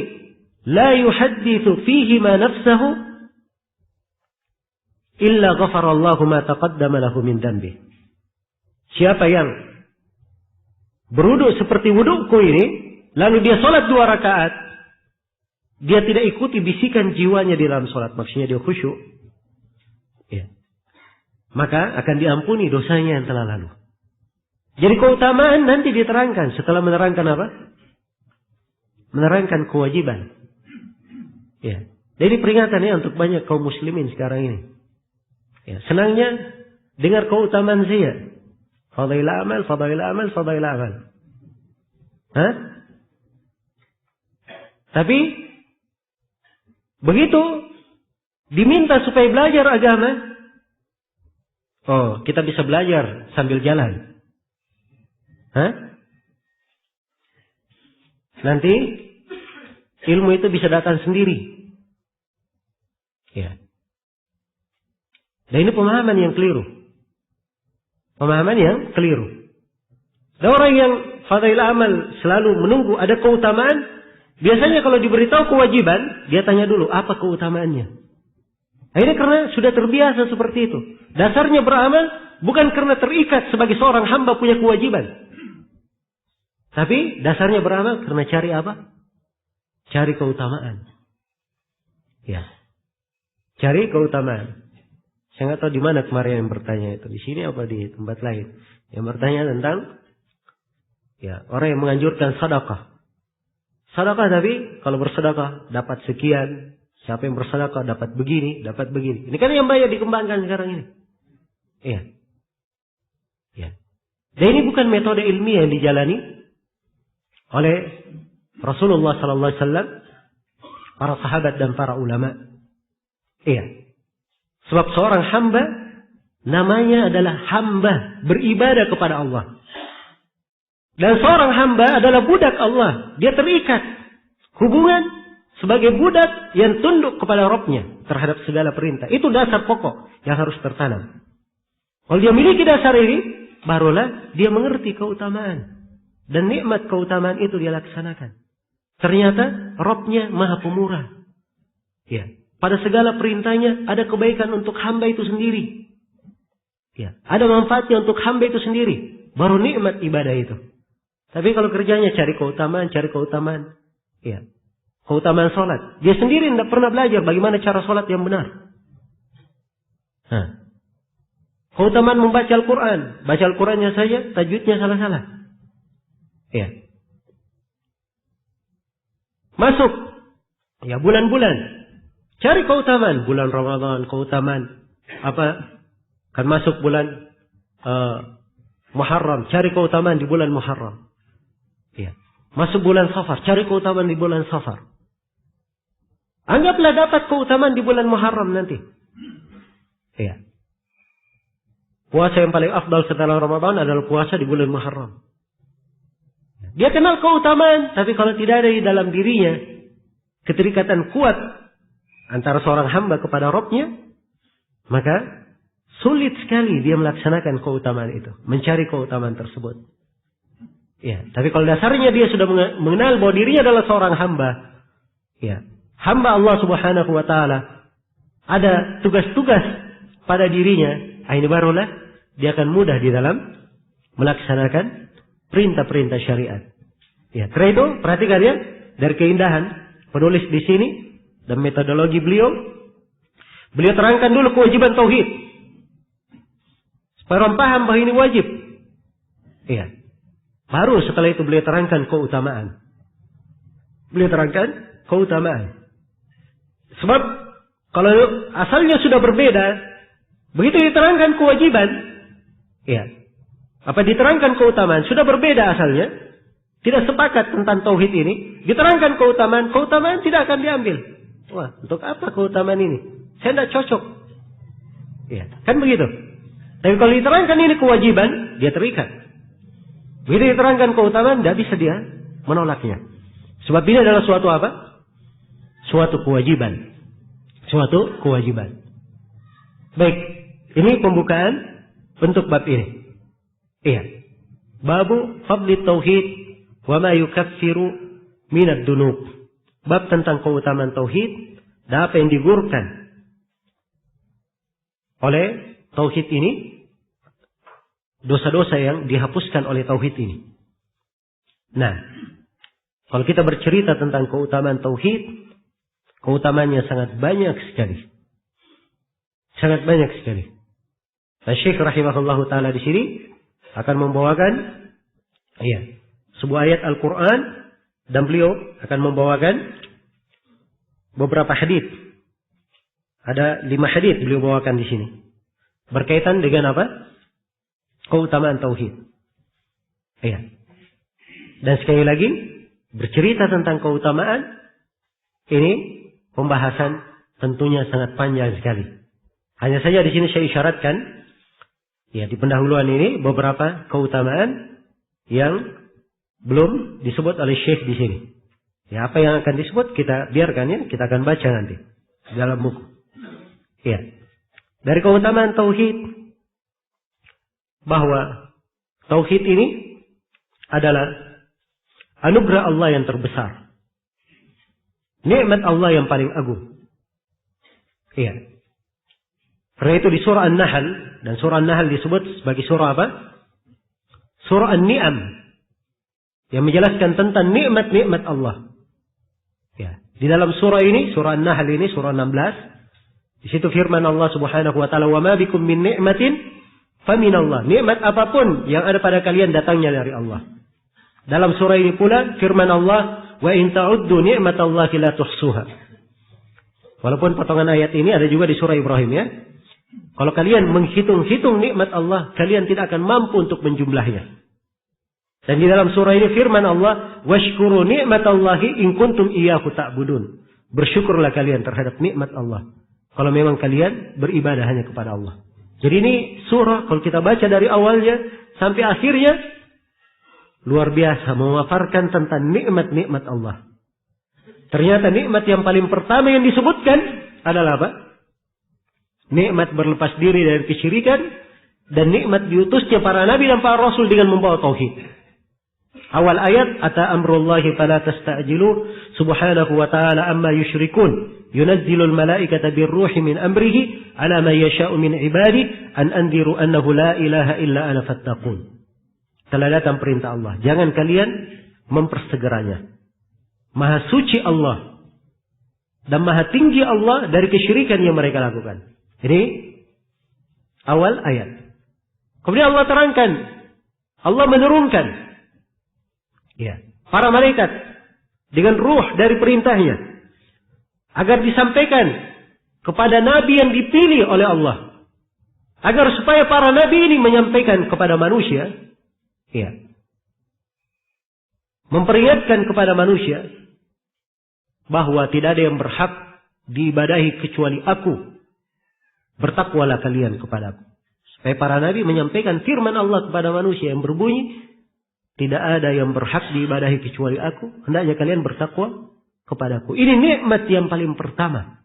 لا يحدث فيهما نفسه إلا غفر الله ما تقدم له من ذنبه. Siapa yang berwudu seperti wuduku ini, lalu dia sholat 2 rakaat, dia tidak ikuti bisikan jiwanya di dalam sholat, maksudnya dia khusyuk, ya, maka akan diampuni dosanya yang telah lalu. Jadi keutamaan nanti diterangkan setelah menerangkan apa? Menerangkan kewajiban. Ya. Jadi peringatan ya untuk banyak kaum muslimin sekarang ini. Ya, senangnya dengar keutamaan ziyad. Fadail amal, fadail amal, fadail amal. Hah? Tapi begitu diminta supaya belajar agama, oh, kita bisa belajar sambil jalan. Hah? Nanti ilmu itu bisa datang sendiri. Ya. Dan ini pemahaman yang keliru. Pemahaman yang keliru. Dan orang yang fadail amal selalu menunggu ada keutamaan, biasanya kalau diberitahu kewajiban, dia tanya dulu apa keutamaannya. Akhirnya karena sudah terbiasa seperti itu. Dasarnya beramal bukan karena terikat sebagai seorang hamba punya kewajiban. Tapi dasarnya beramal karena cari apa? Cari keutamaan. Ya. Cari keutamaan. Saya nggak tahu di mana kemarin yang bertanya itu. Di sini apa di tempat lain. Yang bertanya tentang orang yang menganjurkan sedekah. Sedekah tapi kalau bersedekah dapat sekian. Siapa yang bersedekah dapat begini, dapat begini. Ini kan yang banyak dikembangkan sekarang ini. Iya. Ya. Dan ini bukan metode ilmiah yang dijalani oleh Rasulullah sallallahu alaihi wasallam, para sahabat dan para ulama. Iya. Sebab seorang hamba namanya adalah hamba beribadah kepada Allah. Dan seorang hamba adalah budak Allah. Dia terikat hubungan sebagai budak yang tunduk kepada Rabb-nya terhadap segala perintah. Itu dasar pokok yang harus tertanam. Kalau dia miliki dasar ini, barulah dia mengerti keutamaan. Dan nikmat keutamaan itu dia laksanakan. Ternyata Rabb-nya Maha Pemurah. Ya. Pada segala perintahnya ada kebaikan untuk hamba itu sendiri. Ya. Ada manfaatnya untuk hamba itu sendiri. Baru nikmat ibadah itu. Tapi kalau kerjanya cari keutamaan. Ya. Keutamaan sholat. Dia sendiri tidak pernah belajar bagaimana cara sholat yang benar. Keutamaan membaca Al-Quran. Baca Al-Qurannya saja, tajwidnya salah-salah. Ya. Masuk. Ya, bulan-bulan. Cari keutamaan. Bulan Ramadan, keutamaan. Kan masuk bulan Muharram. Cari keutamaan di bulan Muharram. Ya. Masuk bulan Safar. Cari keutamaan di bulan Safar. Anggaplah dapat keutamaan di bulan Muharram nanti. Ya. Puasa yang paling afdal setelah Ramadan adalah puasa di bulan Muharram. Dia kenal keutamaan, tapi kalau tidak ada di dalam dirinya keterikatan kuat antara seorang hamba kepada Rabb-nya, maka sulit sekali dia melaksanakan keutamaan itu, mencari keutamaan tersebut. Ya, tapi kalau dasarnya dia sudah mengenal bahwa dirinya adalah seorang hamba, ya, hamba Allah Subhanahu wa taala, ada tugas-tugas pada dirinya, ini barulah dia akan mudah di dalam melaksanakan perintah-perintah syariat. Ya, credo, perhatikan ya, dari keindahan penulis di sini dan metodologi beliau terangkan dulu kewajiban tauhid. Supaya orang paham bahwa ini wajib. Iya. Baru setelah itu beliau terangkan keutamaan. Sebab kalau asalnya sudah berbeda, begitu diterangkan kewajiban, ya. Apa diterangkan keutamaan sudah berbeda asalnya, tidak sepakat tentang tauhid ini, diterangkan keutamaan tidak akan diambil. Wah, untuk apa keutamaan ini? Saya tidak cocok. Ya, kan begitu. Tapi kalau diterangkan ini kewajiban, dia terikat. Begitu diterangkan keutamaan, tidak bisa dia menolaknya. Sebab ini adalah suatu apa? Suatu kewajiban. Baik, ini pembukaan untuk bab ini. Iya. Babu fadli tauhid wa ma yukaffiru minad dunub. Bab tentang keutamaan tauhid dan apa yang digugurkan oleh tauhid ini, dosa-dosa yang dihapuskan oleh tauhid ini. Nah, kalau kita bercerita tentang keutamaan tauhid, keutamaannya sangat banyak sekali. Nah, Syekh rahimahullahu taala di sini akan membawakan sebuah ayat Al-Quran, dan beliau akan membawakan beberapa hadis. Ada 5 hadis beliau bawakan di sini berkaitan dengan apa? Keutamaan tauhid. Iya. Dan sekali lagi bercerita tentang keutamaan ini pembahasan tentunya sangat panjang sekali. Hanya saja di sini saya isyaratkan di pendahuluan ini beberapa keutamaan yang belum disebut oleh Syekh di sini. Ya, apa yang akan disebut kita biarkan kita akan baca nanti dalam buku. Ya. Dari keutamaan tauhid, bahwa tauhid ini adalah anugerah Allah yang terbesar. Nikmat Allah yang paling agung. Iya. Karena itu di surah An-Nahl, dan surah An-Nahl disebut sebagai surah apa? Surah An-Ni'am, yang menjelaskan tentang nikmat-nikmat Allah. Ya. Di dalam surah ini, surah An-Nahl ini, surah 16, di situ firman Allah Subhanahu wa taala, "Wa ma bikum min ni'matin faminallah." Nikmat apapun yang ada pada kalian datangnya dari Allah. Dalam surah ini pula firman Allah, "Wa in ta'uddu ni'matallahi la tuhsuha." Walaupun potongan ayat ini ada juga di surah Ibrahim ya. Kalau kalian menghitung-hitung nikmat Allah, kalian tidak akan mampu untuk menjumlahnya. Dan di dalam surah ini firman Allah, "Washkuru ni'matallahi in kuntum iyyahu ta'budun." Bersyukurlah kalian terhadap nikmat Allah kalau memang kalian beribadah hanya kepada Allah. Jadi ini surah kalau kita baca dari awalnya sampai akhirnya luar biasa memaparkan tentang nikmat-nikmat Allah. Ternyata nikmat yang paling pertama yang disebutkan adalah apa? Nikmat berlepas diri dari kesyirikan dan nikmat diutusnya para nabi dan para rasul dengan membawa tauhid. Awal ayat, "Ata amrullahi fala tasta'jilu subhanahu wa ta'ala amma yusyrikun. Yunazzilul malaikata birruhi min amrihi ala man yasha'u min ibadi an anziru annahu la ilaha illa ana fattaqun." Telah datang perintah Allah, jangan kalian mempersegeranya. Maha suci Allah dan maha tinggi Allah dari kesyirikan yang mereka lakukan. Ini awal ayat. Kemudian Allah terangkan, Allah menurunkan ya, para malaikat dengan ruh dari perintahnya agar disampaikan kepada nabi yang dipilih oleh Allah, agar supaya para nabi ini menyampaikan kepada manusia ya, memperingatkan kepada manusia bahwa tidak ada yang berhak diibadahi kecuali aku. Bertakwalah kalian kepadaku. Supaya para nabi menyampaikan firman Allah kepada manusia yang berbunyi, tidak ada yang berhak diibadahi kecuali aku. Hendaknya kalian bertakwa kepadaku. Ini nikmat yang paling pertama.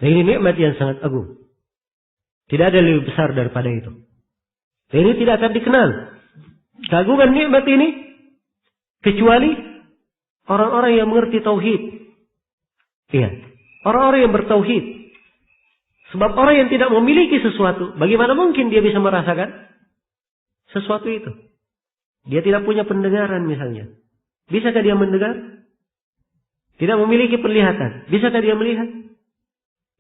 Dan ini nikmat yang sangat agung. Tidak ada lebih besar daripada itu. Dan ini tidak akan dikenal keagungan nikmat ini kecuali orang-orang yang mengerti tauhid. Iya, orang-orang yang bertauhid. Sebab orang yang tidak memiliki sesuatu, bagaimana mungkin dia bisa merasakan sesuatu itu? Dia tidak punya pendengaran misalnya. Bisakah dia mendengar? Tidak memiliki penglihatan. Bisakah dia melihat?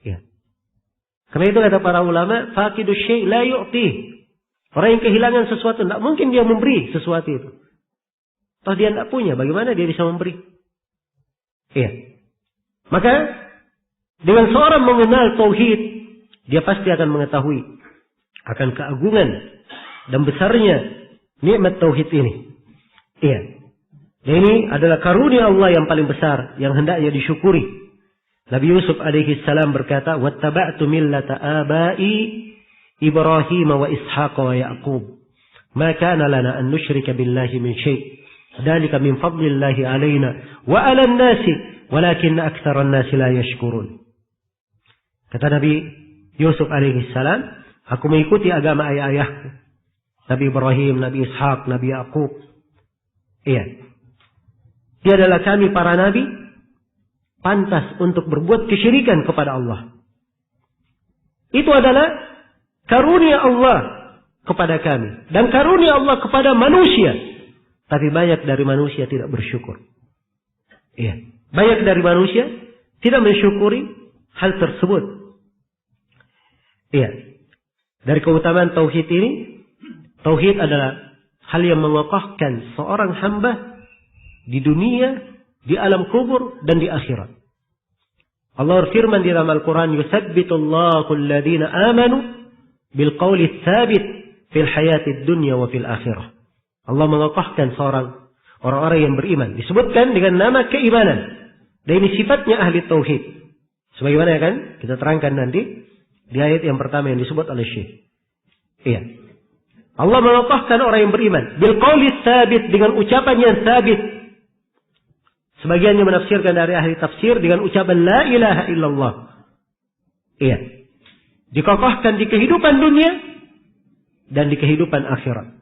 Ya. Karena itu kata para ulama, faqidu syai' la yu'ti. Orang yang kehilangan sesuatu, tidak mungkin dia memberi sesuatu itu. Toh dia tidak punya, bagaimana dia bisa memberi? Iya. Maka dengan seorang mengenal tauhid, dia pasti akan mengetahui akan keagungan dan besarnya nikmat tauhid ini. Iya. Dan ini adalah karunia Allah yang paling besar yang hendaknya disyukuri. Nabi Yusuf alaihi salam berkata, "Wattaba'tu millata abai Ibrahim wa Ishaq wa Yaqub. Ma kana lana an nusyrika billahi min syai'. Dzalika min fadlillahi alaina wa 'alan nasi, walakinna aktsaran nasi la yashkurun." Kata Nabi Yusuf alaihi salam, aku mengikuti agama ayah-ayahku. Nabi Ibrahim, Nabi Ishaq, Nabi Yaqub. Iya. Dia adalah kami para nabi pantas untuk berbuat kesyirikan kepada Allah. Itu adalah karunia Allah kepada kami. Dan karunia Allah kepada manusia. Tapi banyak dari manusia tidak bersyukur. Iya. Banyak dari manusia tidak mensyukuri hal tersebut. Iya. Dari keutamaan tauhid ini, tauhid adalah hal yang mengokohkan seorang hamba di dunia, di alam kubur, dan di akhirat. Allah berfirman di dalam Al-Quran, "Yuthabbitullahu alladhina amanu bil qawli tsabit fil hayatid dunya wa fil akhirah." Allah mengokohkan orang-orang yang beriman. Disebutkan dengan nama keimanan. Dan ini sifatnya ahli tauhid. Sebagaimana kan kita terangkan nanti di ayat yang pertama yang disebut oleh Syekh. Iya. Allah mengokohkan orang yang beriman bil qawli tsabit, dengan ucapan yang tsabit. Sebagian yang menafsirkan dari ahli tafsir dengan ucapan la ilaha illallah. Iya. Dikokohkan di kehidupan dunia dan di kehidupan akhirat.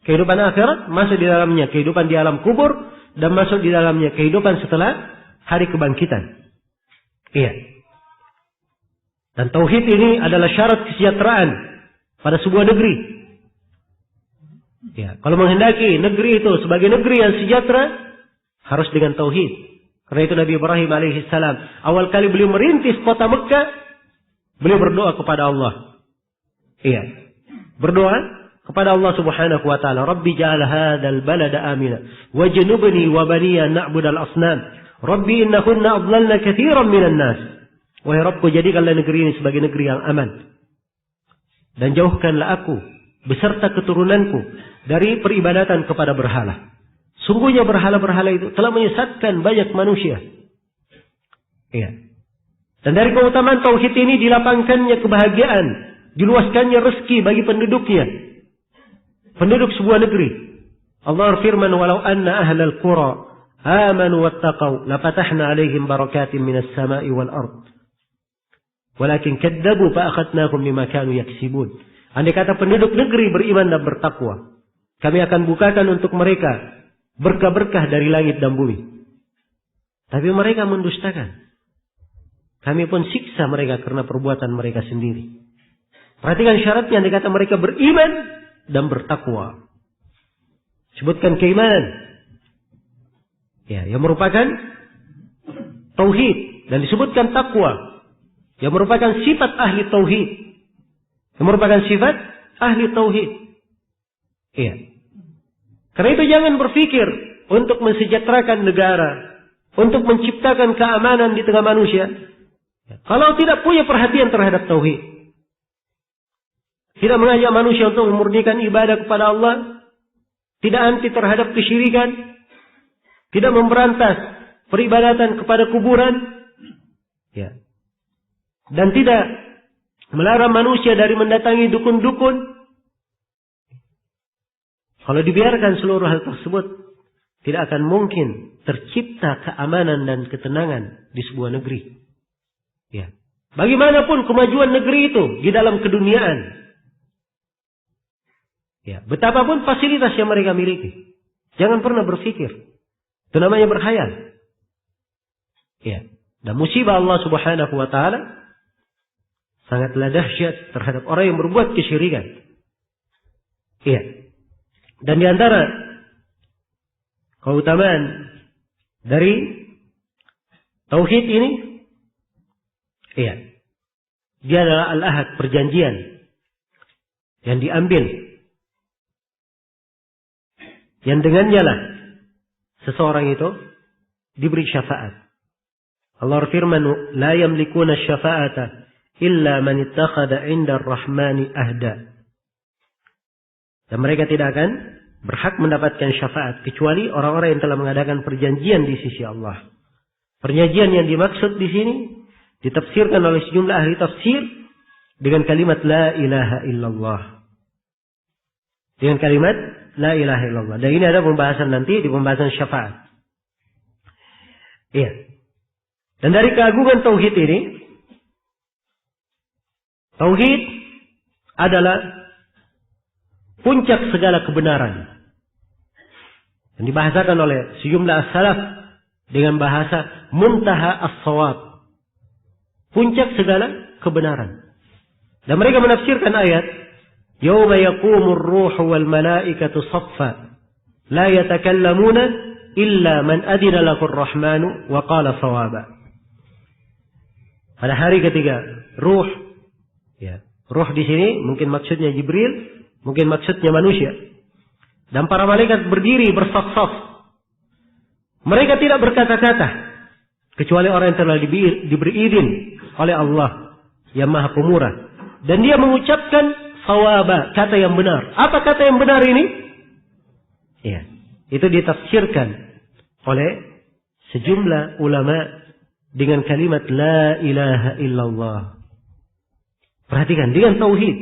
Kehidupan akhirat masuk di dalamnya kehidupan di alam kubur dan masuk di dalamnya kehidupan setelah hari kebangkitan. Iya. Dan tauhid ini adalah syarat kesejahteraan pada sebuah negeri. Ya, kalau menghendaki negeri itu sebagai negeri yang sejahtera harus dengan tauhid. Karena itu Nabi Ibrahim alaihissalam awal kali beliau merintis kota Mekah, beliau berdoa kepada Allah. Iya. Berdoa kepada Allah Subhanahu wa taala, Rabbi ja'al hadzal balada amina wajnubni wa baniya na'budal asnam. Rabbi innahunna adlalna katsiran minan nas. Wahai Rabbku, jadikanlah negeri ini sebagai negeri yang aman. Dan jauhkanlah aku beserta keturunanku dari peribadatan kepada berhala. Sungguhnya berhala-berhala itu telah menyesatkan banyak manusia. Iya. Dan dari keutamaan tauhid ini dilapangkannya kebahagiaan, diluaskannya rezeki bagi penduduknya. Penduduk sebuah negeri. Allah berfirman, walau anna ahlal qura amanu wattaqau lafatahna alaihim barakatin minas sama'i wal ard. Walakin kadzabu fa akhadnahum bima kanu yaksibun. Andai kata penduduk negeri beriman dan bertakwa, kami akan bukakan untuk mereka berkah-berkah dari langit dan bumi. Tapi mereka mendustakan. Kami pun siksa mereka karena perbuatan mereka sendiri. Perhatikan syaratnya, andai kata mereka beriman dan bertakwa. Sebutkan keimanan. Ya, yang merupakan tauhid, dan disebutkan takwa yang merupakan sifat ahli tauhid. Yang merupakan sifat ahli tauhid. Iya. Karena itu jangan berpikir untuk mensejahterakan negara, untuk menciptakan keamanan di tengah manusia, kalau tidak punya perhatian terhadap tauhid. Tidak mengajak manusia untuk memurnikan ibadah kepada Allah. Tidak anti terhadap kesyirikan. Tidak memberantas peribadatan kepada kuburan. Ya. Dan tidak melarang manusia dari mendatangi dukun-dukun. Kalau dibiarkan seluruh hal tersebut, tidak akan mungkin tercipta keamanan dan ketenangan di sebuah negeri. Ya. Bagaimanapun kemajuan negeri itu di dalam keduniaan, ya, betapapun fasilitas yang mereka miliki, jangan pernah berpikir. Itu namanya berkhayal. Ya. Dan musibah Allah Subhanahu wa taala sangatlah dahsyat terhadap orang yang berbuat kesyirikan. Iya. Dan di antara keutamaan dari tauhid ini, iya, dia adalah al-ahad, perjanjian yang diambil, yang dengannya lah seseorang itu diberi syafaat. Allah berfirman, la yamlikuna syafa'ata illa man ittakhadha 'inda ar-rahmani ahda. Dan mereka tidak akan berhak mendapatkan syafaat kecuali orang-orang yang telah mengadakan perjanjian di sisi Allah. Perjanjian yang dimaksud di sini ditafsirkan oleh sejumlah ahli tafsir dengan kalimat la ilaha illallah. Dengan kalimat la ilaha illallah. Dan ini ada pembahasan nanti di pembahasan syafaat. Iya. Dan dari keagungan tauhid ini, tauhid adalah puncak segala kebenaran. Dan dibahasakan oleh sejumlah as-salaf dengan bahasa muntaha as-shawab. Puncak segala kebenaran. Dan mereka menafsirkan ayat, Yawma yaqumur ruhu wal malaikatu saffa la yatakallamuna illa man adina lahu ar-rahmanu wa qala shawaba. Pada hari ketiga, ruh, ya, ruh di sini mungkin maksudnya Jibril, mungkin maksudnya manusia. Dan para malaikat berdiri bersaf-saf. Mereka tidak berkata-kata kecuali orang yang telah diberi izin oleh Allah yang Maha Pemurah. Dan dia mengucapkan sawaba, kata yang benar. Apa kata yang benar ini? Ya, itu ditafsirkan oleh sejumlah ulama dengan kalimat la ilaha illallah. Perhatikan, dengan tauhid.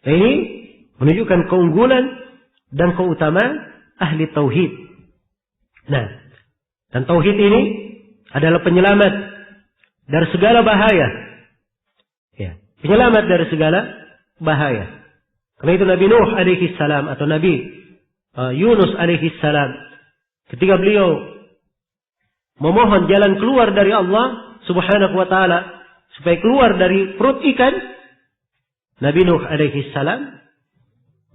Nah, ini menunjukkan keunggulan dan keutamaan ahli tauhid. Nah, dan tauhid ini adalah penyelamat dari segala bahaya Ya, penyelamat dari segala bahaya. Karena itu Nabi Nuh alaihi salam atau Nabi Yunus alaihi salam, ketika beliau memohon jalan keluar dari Allah subhanahu wa ta'ala supaya keluar dari perut ikan, Nabi Nuh alaihi salam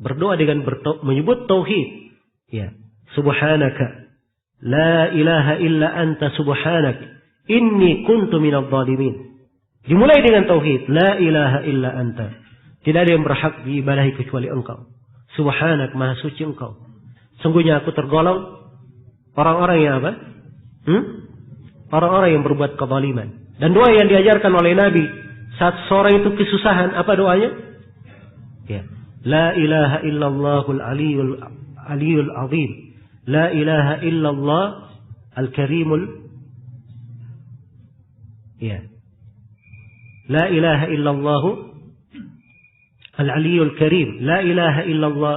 berdoa dengan menyebut tauhid. Ya, subhanaka la ilaha illa anta subhanak inni kuntu minadh dhalimin. Dimulai dengan tauhid, la ilaha illa anta. Tidak ada yang berhak diibadahi kecuali Engkau. Subhanak, maha suci Engkau. Sungguhnya aku tergolong orang-orang yang apa? Orang-orang yang berbuat kezaliman. Dan doa yang diajarkan oleh Nabi saat seorang itu kesusahan, apa doanya? Ya, la ilaha illallahul aliyul azim. La ilaha illallah al-karimul. Ya. La ilaha illallah al-aliyul karim. La ilaha illallah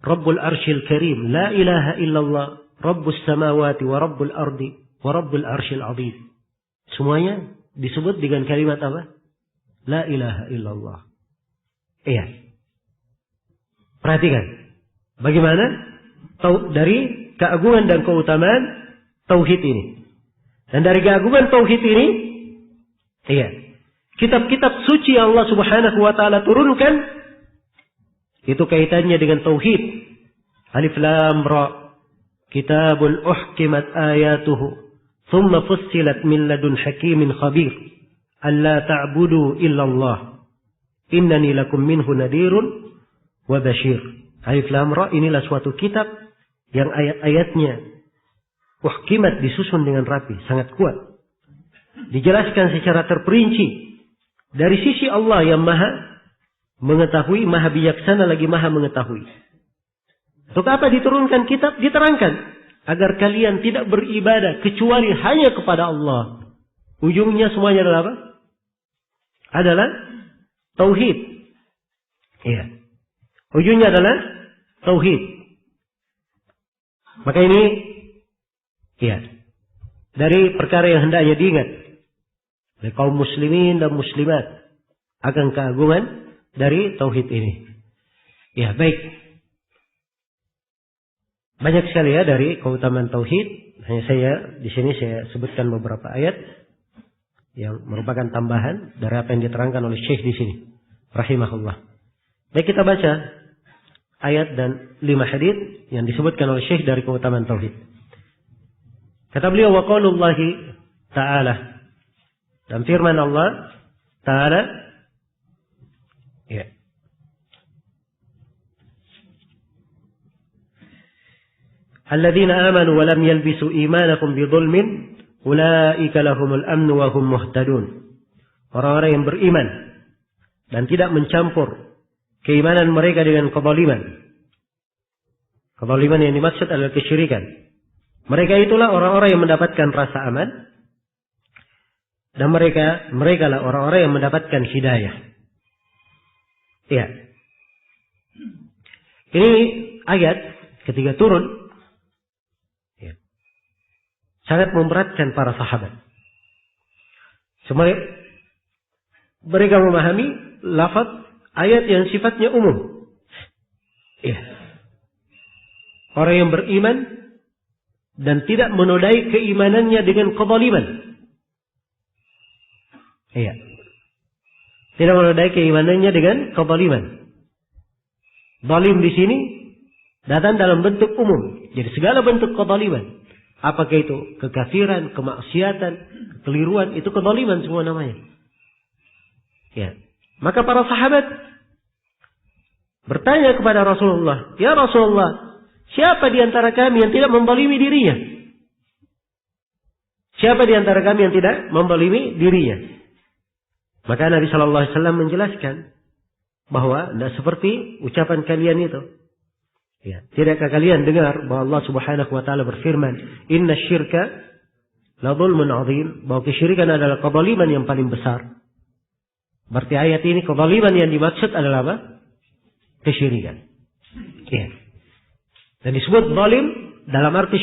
rabbul arshil karim. La ilaha illallah rabbus samawati wa rabbul ardi wa rabbul arshil azim. Semuanya disebut dengan kalimat apa? La ilaha illallah. Iya. Perhatikan. Bagaimana dari keagungan dan keutamaan tauhid ini. Dan dari keagungan tauhid ini, iya, kitab-kitab suci Allah subhanahu wa ta'ala turunkan, itu kaitannya dengan tauhid. Alif lam ra, kitabun uhkimat ayatuhu, thumma fussilat min ladun hakimin khabir, alla ta'budu illallah, innani lakum minhu nadirun wa bashir. Alif lam ra, inilah suatu kitab yang ayat-ayatnya uhkimat, disusun dengan rapi, sangat kuat. Dijelaskan secara terperinci dari sisi Allah yang maha mengetahui, maha bijaksana lagi maha mengetahui. Untuk apa diturunkan kitab? Diterangkan agar kalian tidak beribadah kecuali hanya kepada Allah. Ujungnya semuanya adalah apa? Adalah tauhid. Iya. Ujungnya adalah tauhid. Maka ini, ya, dari perkara yang hendaknya diingat oleh kaum muslimin dan muslimat akan keagungan dari tauhid ini. Ya, baik. Banyak sekali ya dari keutamaan tauhid. Hanya di sini saya sebutkan beberapa ayat yang merupakan tambahan dari apa yang diterangkan oleh Syekh di sini, rahimahullah. Baik, kita baca ayat dan 5 hadits yang disebutkan oleh Syekh dari keutamaan tauhid. Kata beliau, wa qaulullahi ta'ala, dan firman Allah ta'ala, ya, alladzina amanu wa lam yalbisu imanakum bidzulmin ulaika lahumul amnu wa hum muhtadun. Orang-orang yang beriman dan tidak mencampur keimanan mereka dengan kezaliman. Kezaliman yang dimaksud adalah kesyirikan. Mereka itulah orang-orang yang mendapatkan rasa aman, dan mereka lah orang-orang yang mendapatkan hidayah. Iya. Ini ayat ketika turun, ya, sangat memberatkan para sahabat. Mereka memahami lafaz ayat yang sifatnya umum. Ya. Orang yang beriman dan tidak menodai keimanannya dengan kezaliman. Iya. Tidak menodai keimanannya dengan kezaliman. Zalim di sini datang dalam bentuk umum. Jadi segala bentuk kezaliman. Apakah itu kekafiran, kemaksiatan, kekeliruan, itu kezaliman semua namanya. Ya. Maka para sahabat bertanya kepada Rasulullah, "Ya Rasulullah, siapa di antara kami yang tidak menzalimi dirinya? Siapa di antara kami yang tidak menzalimi dirinya?" Maka Nabi sallallahu alaihi wasallam menjelaskan bahwa tidak seperti ucapan kalian itu. Ya, tidakkah kalian dengar bahwa Allah Subhanahu wa taala berfirman, "Inna syirka la dzulmun 'adzim," bahwa kesyirikan adalah kezaliman yang paling besar. Berarti ayat ini kezaliman yang dimaksud adalah apa? Kesyirikan. Ya. Dan disebut zalim dalam arti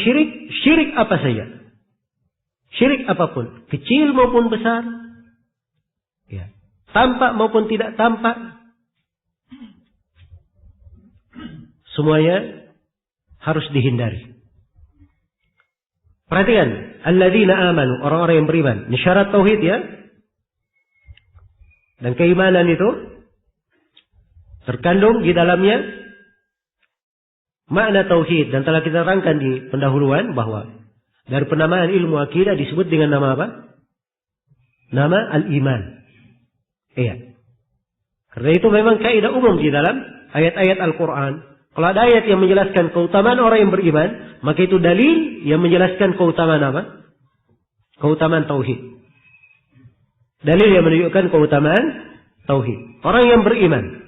syirik apa saja. Syirik apapun, kecil maupun besar, Ya. Tampak maupun tidak tampak, semuanya harus dihindari. Perhatikan, alladzina amanu, orang-orang yang beriman. Ini syarat tauhid ya. Dan keimanan itu terkandung di dalamnya makna tauhid, dan telah kita terangkan di pendahuluan bahwa dari penamaan ilmu akidah disebut dengan nama apa? Nama al-iman. Iya. Karena itu memang kaidah umum di dalam ayat-ayat Al-Quran. Kalau ada ayat yang menjelaskan keutamaan orang yang beriman, maka itu dalil yang menjelaskan keutamaan apa? Keutamaan tauhid. Dalil yang menunjukkan keutamaan tauhid. Orang yang beriman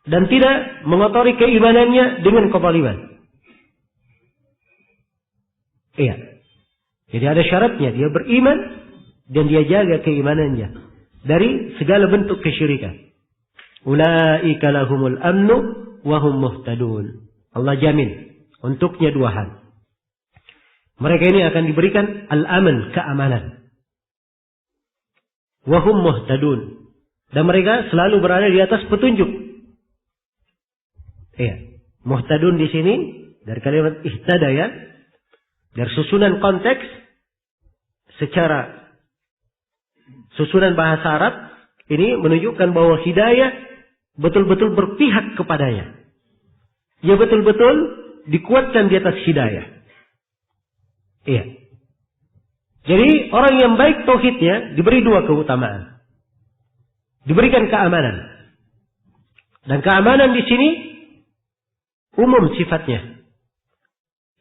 dan tidak mengotori keimanannya dengan kezaliman. Iya. Jadi ada syaratnya, dia beriman dan dia jaga keimanannya dari segala bentuk kesyirikan. Ulaika lahumul amnu wa hum muhtadun. Allah jamin untuknya dua hal. Mereka ini akan diberikan al-aman, keamanan. Wa hum muhtadun. Dan mereka selalu berada di atas petunjuk. Iya. Muhtadun di sini dari kalimat ihtada ya. Dari susunan konteks secara susunan bahasa Arab ini menunjukkan bahwa hidayah betul-betul berpihak kepadanya. Dia betul-betul dikuatkan di atas hidayah. Iya. Jadi orang yang baik tauhidnya diberi dua keutamaan. Diberikan keamanan. Dan keamanan di sini umum sifatnya.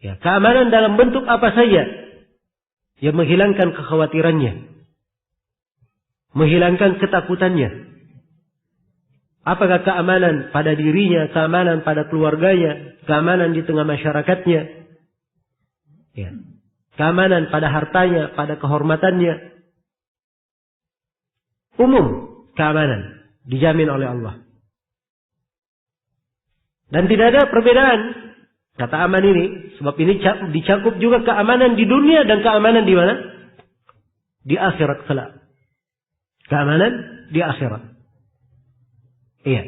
Ya, keamanan dalam bentuk apa saja yang menghilangkan kekhawatirannya, menghilangkan ketakutannya. Apakah keamanan pada dirinya, keamanan pada keluarganya, keamanan di tengah masyarakatnya, ya, keamanan pada hartanya, pada kehormatannya. Umum keamanan dijamin oleh Allah. Dan tidak ada perbedaan kata aman ini, sebab ini dicakup juga keamanan di dunia dan keamanan di mana? Di akhirat kelak. Keamanan di akhirat. Iya.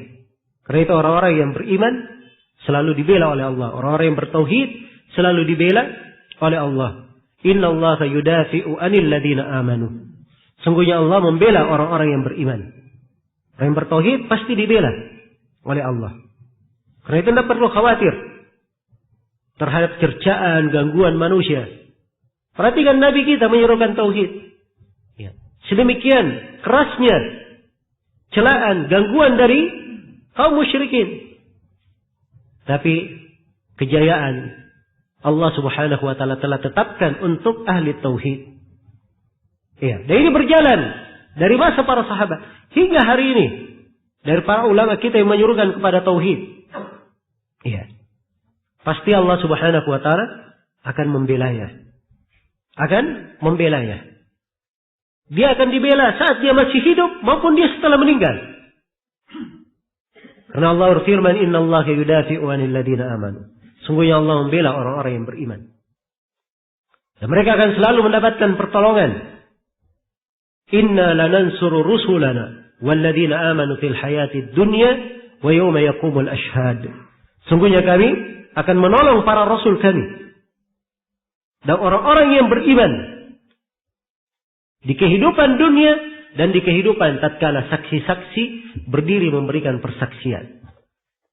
Karena itu orang-orang yang beriman selalu dibela oleh Allah. Orang-orang yang bertauhid selalu dibela oleh Allah. Inna Allah yudafi'u anil ladina amanu. Sungguhnya Allah membela orang-orang yang beriman. Orang yang bertauhid pasti dibela oleh Allah. Karena itu tidak perlu khawatir terhadap cercaan, gangguan manusia. Perhatikan Nabi kita menyerukan tauhid. Ya. Sedemikian kerasnya celaan, gangguan dari kaum musyrikin. Tapi kejayaan Allah Subhanahu wa taala telah tetapkan untuk ahli tauhid. Ya, dan ini berjalan dari masa para sahabat hingga hari ini. Dari para ulama kita yang menyuruhkan kepada tauhid. Iya. Pasti Allah Subhanahu wa taala akan membelanya. Akan membelanya. Dia akan dibela saat dia masih hidup maupun dia setelah meninggal. Karena Allah berfirman, "Innallaha yudafi'u 'anil ladzina amanu." Sungguhnya Allah membela orang-orang yang beriman. Dan mereka akan selalu mendapatkan pertolongan. Inna lanansuru rusulana walladzina amanu fil hayatid dunya wa yawma yaqumul ashhad. Sungguhnya kami akan menolong para rasul kami dan orang-orang yang beriman di kehidupan dunia dan di kehidupan tatkala saksi-saksi berdiri memberikan persaksian.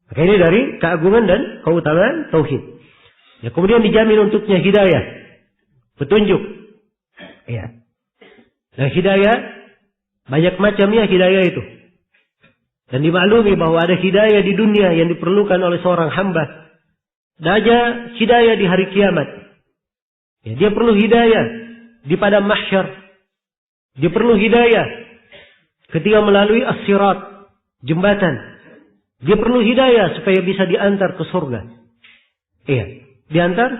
Maka ini dari keagungan dan keutamaan tauhid. Ya, kemudian dijamin untuknya hidayah, petunjuk. Ya. Dan hidayah banyak macamnya hidayah itu. Dan dimaklumi bahwa ada hidayah di dunia yang diperlukan oleh seorang hamba. Dan ada hidayah di hari kiamat. Ya, dia perlu hidayah di padang mahsyar. Dia perlu hidayah ketika melalui as-sirat, jembatan. Dia perlu hidayah supaya bisa diantar ke surga. Iya, diantar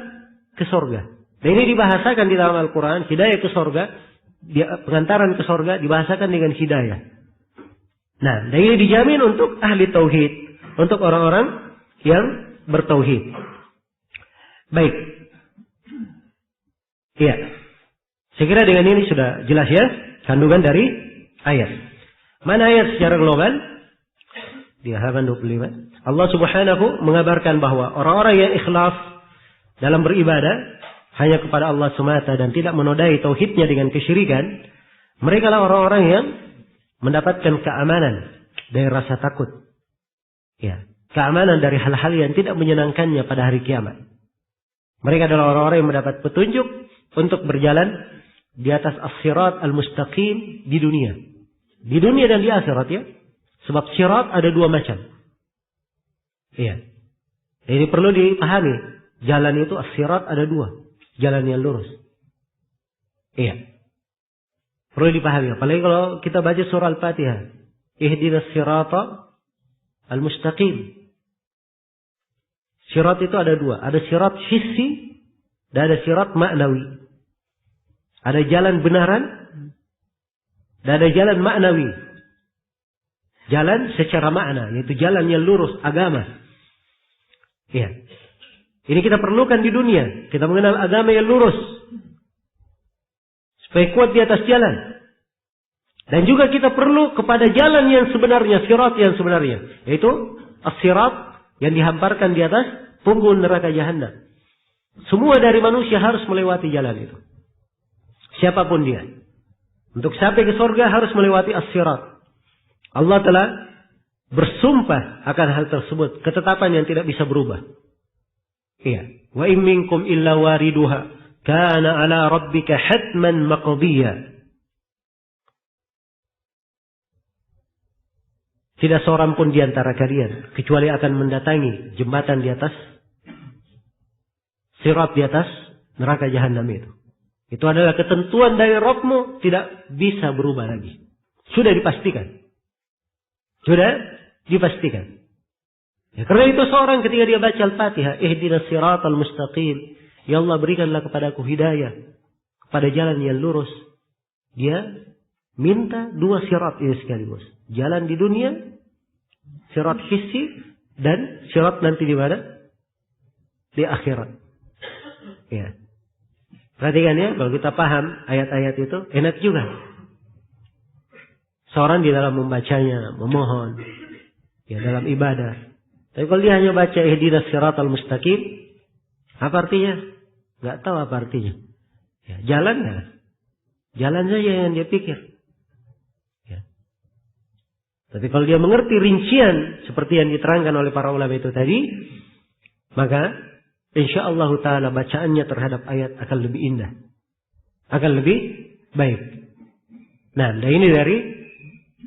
ke surga. Dan ini dibahasakan di dalam Al-Quran, hidayah ke surga, pengantaran ke surga dibahasakan dengan hidayah. Nah, dan ini dijamin untuk ahli tauhid, untuk orang-orang yang bertauhid. Baik. Iya. Saya kira dengan ini sudah jelas ya kandungan dari ayat. Mana ayat secara global? Di halaman 25. Allah Subhanahu mengabarkan bahwa orang-orang yang ikhlas dalam beribadah hanya kepada Allah semata dan tidak menodai tauhidnya dengan kesyirikan, mereka lah orang-orang yang mendapatkan keamanan dari rasa takut. Ya, keamanan dari hal-hal yang tidak menyenangkannya pada hari kiamat. Mereka adalah orang-orang yang mendapat petunjuk untuk berjalan di atas as-sirat al-mustaqim di dunia. Di dunia dan di akhirat ya. Sebab sirat ada dua macam. Iya. Ini perlu dipahami. Jalan itu as-sirat ada dua. Jalan yang lurus. Iya. Perlu dipahami. Apalagi kalau kita baca surah Al-Fatihah. Ihdinas sirata al-mustaqim. Sirat itu ada dua. Ada sirat hissi dan ada sirat ma'nawi. Ada jalan benaran dan ada jalan ma'nawi. Jalan secara makna, yaitu jalan yang lurus, agama. Ya. Ini kita perlukan di dunia. Kita mengenal agama yang lurus. Supaya kuat di atas jalan. Dan juga kita perlu kepada jalan yang sebenarnya, sirat yang sebenarnya. Yaitu as-sirat yang dihamparkan di atas punggul neraka Jahannam. Semua dari manusia harus melewati jalan itu. Siapapun dia. Untuk sampai ke surga harus melewati as-sirat. Allah telah bersumpah akan hal tersebut. Ketetapan yang tidak bisa berubah. Iya. Wa in minkum illa wariduha. Kana ala rabbika hatman maqdiyya. Tidak seorang pun di antara kalian. Kecuali akan mendatangi jembatan di atas. Sirat di atas neraka Jahannam itu. Itu adalah ketentuan dari Rabbmu. Tidak bisa berubah lagi. Sudah dipastikan. Sudah dipastikan. Ya, karena itu seorang ketika dia baca Al-Fatihah, ihdinas siratal mustaqim, ya Allah berikanlah kepadaku hidayah kepada jalan yang lurus. Dia minta dua sirat ini sekaligus. Jalan di dunia, sirat hissi dan sirat nanti di mana? Di akhirat. Ya. Perhatikan ya, kalau kita paham ayat-ayat itu enak juga. Seorang di dalam membacanya, memohon. Ya dalam ibadah. Tapi kalau dia hanya baca ihdinas siratal mustaqim. Apa artinya? Nggak tahu apa artinya. Ya, jalan nggak? Jalan saja yang dia pikir. Ya. Tapi kalau dia mengerti rincian. Seperti yang diterangkan oleh para ulama itu tadi. Maka insyaallah ta'ala bacaannya terhadap ayat akan lebih indah. Akan lebih baik. Nah, dan ini dari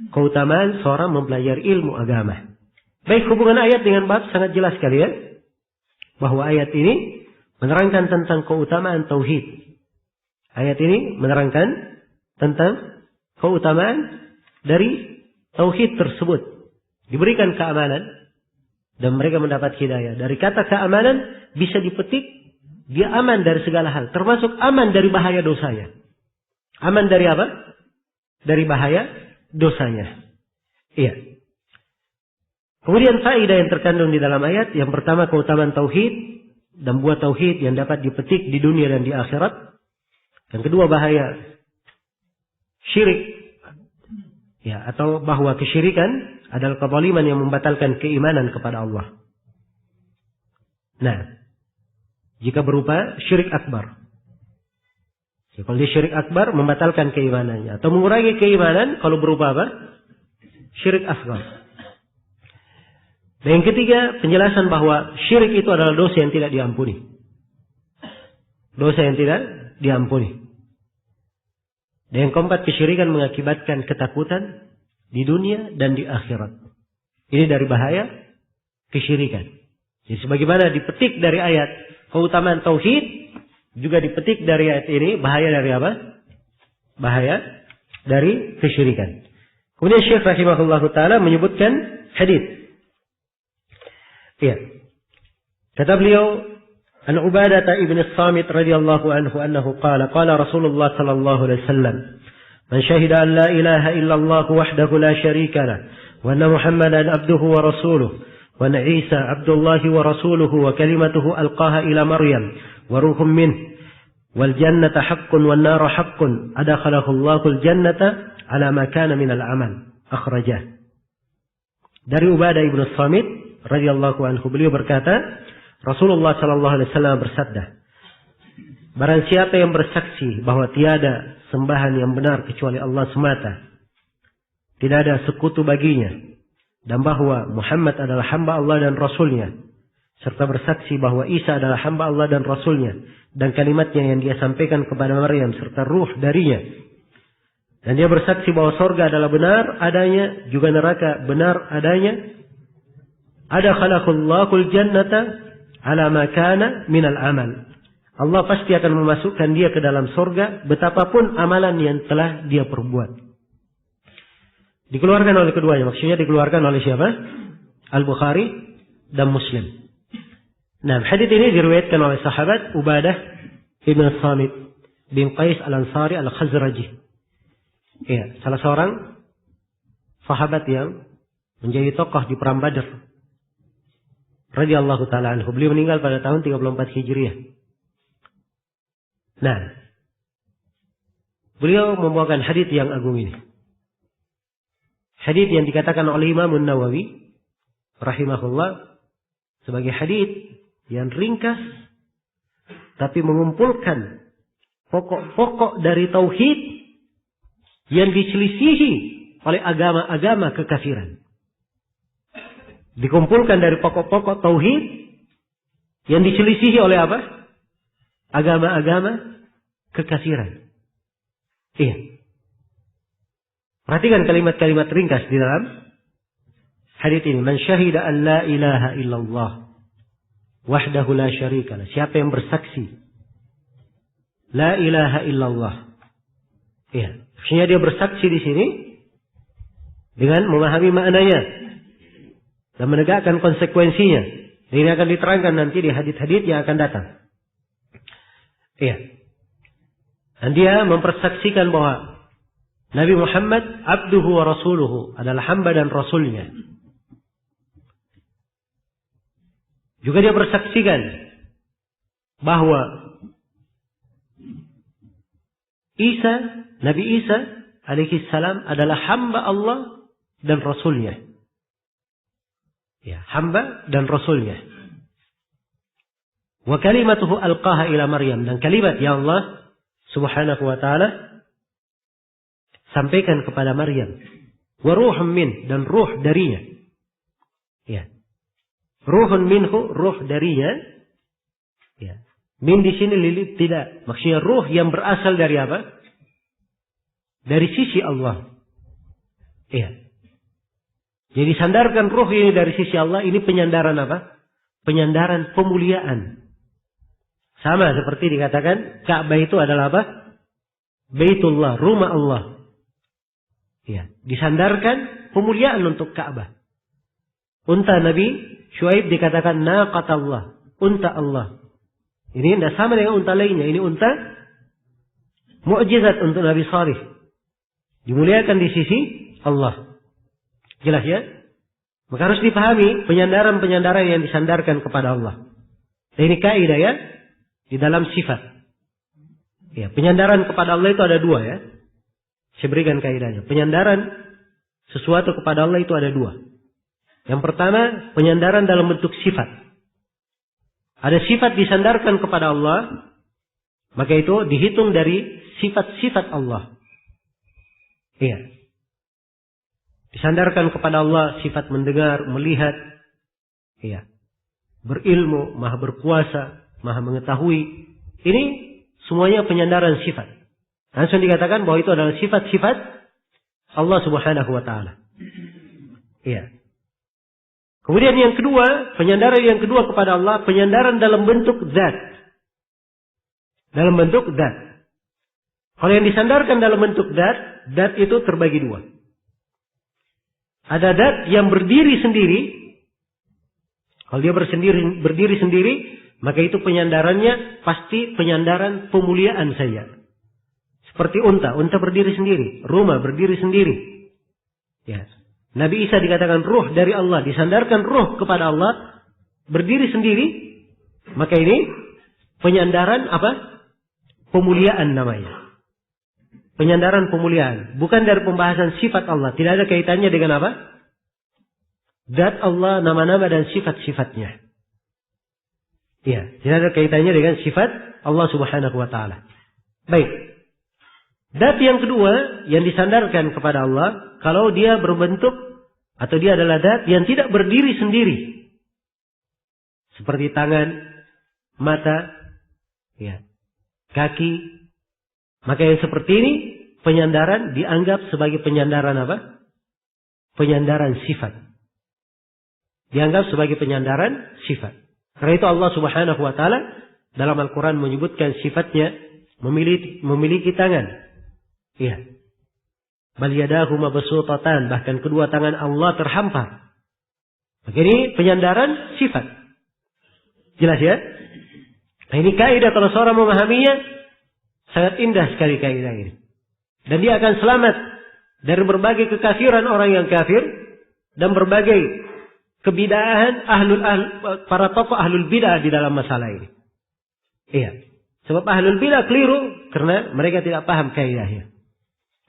keutamaan seorang mempelajari ilmu agama. Baik, hubungan ayat dengan bab sangat jelas sekali ya. Bahwa ayat ini menerangkan tentang keutamaan tauhid. Ayat ini menerangkan tentang keutamaan dari tauhid tersebut. Diberikan keamanan dan mereka mendapat hidayah. Dari kata keamanan bisa dipetik dia aman dari segala hal, termasuk aman dari bahaya dosanya. Aman dari apa? Dari bahaya dosanya. Iya. Kemudian faedah yang terkandung di dalam ayat. Yang pertama keutamaan tauhid. Dan buah tauhid yang dapat dipetik di dunia dan di akhirat. Yang kedua bahaya syirik. Ya, atau bahwa kesyirikan adalah kezaliman yang membatalkan keimanan kepada Allah. Nah. Jika berupa syirik akbar. Kalau dia syirik akbar membatalkan keimanannya. Atau mengurangi keimanan kalau berupa apa? Syirik asghar. Dan yang ketiga, penjelasan bahwa syirik itu adalah dosa yang tidak diampuni. Dosa yang tidak diampuni. Dan yang keempat, kesyirikan mengakibatkan ketakutan di dunia dan di akhirat. Ini dari bahaya kesyirikan. Jadi sebagaimana dipetik dari ayat keutamaan tauhid, juga dipetik dari ayat ini bahaya dari apa? Bahaya dari kesyirikan. Kemudian Syekh rahimahullahu taala menyebutkan hadis. Ya. Kata beliau, an Ubadah ibn As-Samit radhiyallahu anhu annahu qala Rasulullah sallallahu alaihi wasallam, man syahida an la ilaha illallah wahdahu la syarika lah wa anna Muhammadan abduhu wa rasuluhu wa anna Isa abdullah wa rasuluhu wa kalimatuhu alqaha ila Maryam wa ruhum min wal jannata haqqun wan nar haqqun adkhalahu Allahul jannata ala ma kana min al amal akhrajah. Dari Ubadah ibn Samit radhiyallahu anhu, beliau berkata, Rasulullah sallallahu alaihi wasallam bersabda, barang siapa yang bersaksi bahwa tiada sembahan yang benar kecuali Allah semata, tidak ada sekutu baginya, dan bahwa Muhammad adalah hamba Allah dan Rasulnya, serta bersaksi bahwa Isa adalah hamba Allah dan Rasulnya, dan kalimatnya yang dia sampaikan kepada Maryam serta ruh darinya, dan dia bersaksi bahwa sorga adalah benar adanya, juga neraka benar adanya, adkhalahullahu jannata ala ma kana minal amal. Allah pasti akan memasukkan dia ke dalam sorga betapapun amalan yang telah dia perbuat. Dikeluarkan oleh keduanya, maksudnya dikeluarkan oleh siapa? Al-Bukhari dan Muslim. Nah, hadits ini diriwayatkan oleh sahabat Ubadah ibn Samit bin Qais al-Ansari al-Khazraji. Ya, salah seorang sahabat yang menjadi tokoh di perang Badar. Radhiyallahu taala anhu. Beliau meninggal pada tahun 34 Hijriah. Nah, beliau membawakan hadits yang agung ini. Hadits yang dikatakan oleh Imam An-Nawawi rahimahullah sebagai hadits yang ringkas tapi mengumpulkan pokok-pokok dari tauhid yang diselisihi oleh agama-agama kekafiran. Dikumpulkan dari pokok-pokok tauhid yang diselisihi oleh apa? Agama-agama kekafiran. Iya. Perhatikan kalimat-kalimat ringkas di dalam hadits ini. Man syahida an la ilaha illallah wahdahu la syarikalah. Siapa yang bersaksi la ilaha illallah. Iya. Maksudnya dia bersaksi di sini dengan memahami maknanya dan menegakkan konsekuensinya. Dan ini akan diterangkan nanti di hadits-hadits yang akan datang. Iya. Dan dia mempersaksikan bahwa Nabi Muhammad abduhu wa rasuluhu adalah hamba dan rasulnya. Juga dia bersaksikan bahwa Nabi Isa alaihi salam adalah hamba Allah dan rasulnya. Ya, hamba dan rasulnya. Wa kalimatuhu alqaha ila Maryam, dan kalimat yang Allah Subhanahu wa taala sampaikan kepada Maryam. Wa ruhun min, dan ruh darinya. Ya. Ruhun minhu, ruh darinya. Ya. Min di sini lilit tidak. Maksudnya ruh yang berasal dari apa? Dari sisi Allah. Iya. Jadi sandarkan ruh ini dari sisi Allah, ini penyandaran apa? Penyandaran pemuliaan. Sama seperti dikatakan Ka'bah itu adalah apa? Baitullah, rumah Allah. Ya, disandarkan pemuliaan untuk Ka'bah. Unta Nabi Syuaib dikatakan naqatallah, unta Allah. Ini tidak sama dengan unta lainnya. Ini unta mukjizat untuk Nabi Salih. Dimuliakan di sisi Allah. Jelas ya? Maka harus dipahami penyandaran-penyandaran yang disandarkan kepada Allah. Dan ini kaidah ya, di dalam sifat. Ya, penyandaran kepada Allah itu ada dua ya. Saya berikan kaidahnya. Penyandaran sesuatu kepada Allah itu ada dua. Yang pertama, penyandaran dalam bentuk sifat. Ada sifat disandarkan kepada Allah, maka itu dihitung dari sifat-sifat Allah. Iya. Disandarkan kepada Allah sifat mendengar, melihat, iya, berilmu, maha berkuasa, maha mengetahui. Ini semuanya penyandaran sifat. Langsung dikatakan bahwa itu adalah sifat-sifat Allah Subhanahu wa taala. Iya. Kemudian yang kedua, penyandaran yang kedua kepada Allah, penyandaran dalam bentuk zat. Dalam bentuk zat. Kalau yang disandarkan dalam bentuk zat itu terbagi dua. Ada zat yang berdiri sendiri. Kalau dia berdiri sendiri, maka itu penyandarannya pasti penyandaran pemuliaan saja. Seperti unta berdiri sendiri, rumah berdiri sendiri. Ya. Nabi Isa dikatakan ruh dari Allah, disandarkan ruh kepada Allah, berdiri sendiri, maka ini penyandaran apa? Pemuliaan namanya. penyandaran pemuliaan. Bukan dari pembahasan sifat Allah. Tidak ada kaitannya dengan apa? Zat Allah, nama-nama dan sifat-sifatnya. Ya, tidak ada kaitannya dengan sifat Allah subhanahu wa ta'ala. Baik. Dat yang kedua yang disandarkan kepada Allah, kalau dia berbentuk atau dia adalah dat yang tidak berdiri sendiri. Seperti tangan, mata, ya, kaki. Maka yang seperti ini penyandaran dianggap sebagai penyandaran apa? Penyandaran sifat. Dianggap sebagai penyandaran sifat. Karena itu Allah subhanahu wa ta'ala dalam Al-Quran menyebutkan sifatnya memiliki tangan. Iya. Bal yadahu mabsutatan, bahkan kedua tangan Allah terhampar. Ini penyandaran sifat. Jelas ya? Nah, ini kaidah kalau seorang memahaminya sangat indah sekali kaidah ini. Dan dia akan selamat dari berbagai kekafiran orang yang kafir dan berbagai kebidahan para tokoh ahlul bidah di dalam masalah ini. Iya. Sebab ahlul bidah keliru karena mereka tidak paham kaidahnya.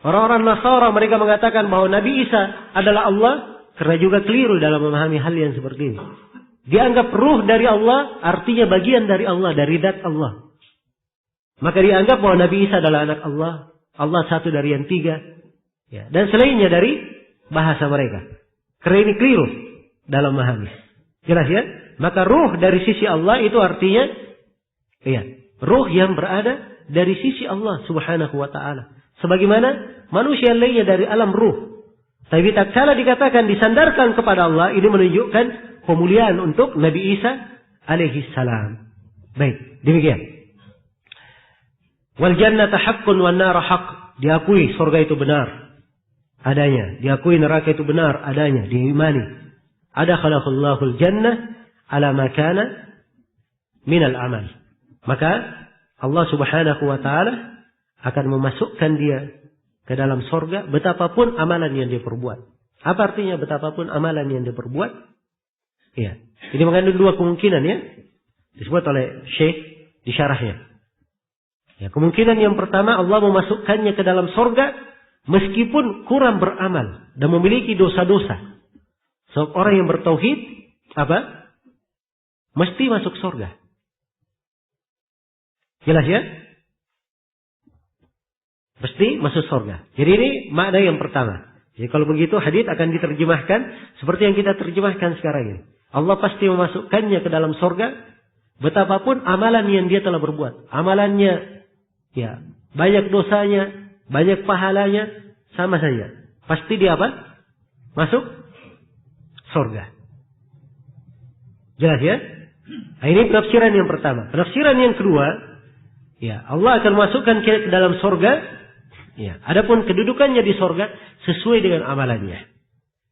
Orang-orang Nasara mereka mengatakan bahwa Nabi Isa adalah Allah karena juga keliru dalam memahami hal yang seperti ini. Dianggap ruh dari Allah artinya bagian dari Allah, dari zat Allah. Maka dianggap bahwa Nabi Isa adalah anak Allah. Allah satu dari yang tiga. Ya. Dan selainnya dari bahasa mereka. Karena ini keliru dalam memahami. Jelas ya? Maka ruh dari sisi Allah itu artinya ya, ruh yang berada dari sisi Allah subhanahu wa ta'ala. Sebagaimana manusia lainnya dari alam ruh. Tapi tak salah dikatakan disandarkan kepada Allah, ini menunjukkan pemuliaan untuk Nabi Isa alaihi salam. Baik, demikian. Wal jannata haqqun wan nar haqq. Diakui surga itu benar adanya, diakui neraka itu benar adanya, diimani. Adakhalahullahu al-jannah ala ma kana min al-amal. Maka Allah subhanahu wa ta'ala akan memasukkan dia ke dalam surga betapapun amalan yang dia perbuat. Apa artinya betapapun amalan yang dia perbuat? Ya. Ini mengandung dua kemungkinan ya. Disebut oleh Syekh di syarahnya. Ya, kemungkinan yang pertama Allah memasukkannya ke dalam surga meskipun kurang beramal dan memiliki dosa-dosa. Sebab orang yang bertauhid apa? Mesti masuk surga. Jelas ya? Mesti masuk surga. Jadi ini makna yang pertama. Jadi kalau begitu hadits akan diterjemahkan seperti yang kita terjemahkan sekarang ini. Allah pasti memasukkannya ke dalam surga betapapun amalan yang dia telah berbuat. Amalannya ya banyak dosanya, banyak pahalanya, sama saja. Pasti dia apa? Masuk surga. Jelas ya? Nah, ini penafsiran yang pertama. Penafsiran yang kedua, ya Allah akan masukkan ke dalam surga. Ya, adapun kedudukannya di surga sesuai dengan amalannya.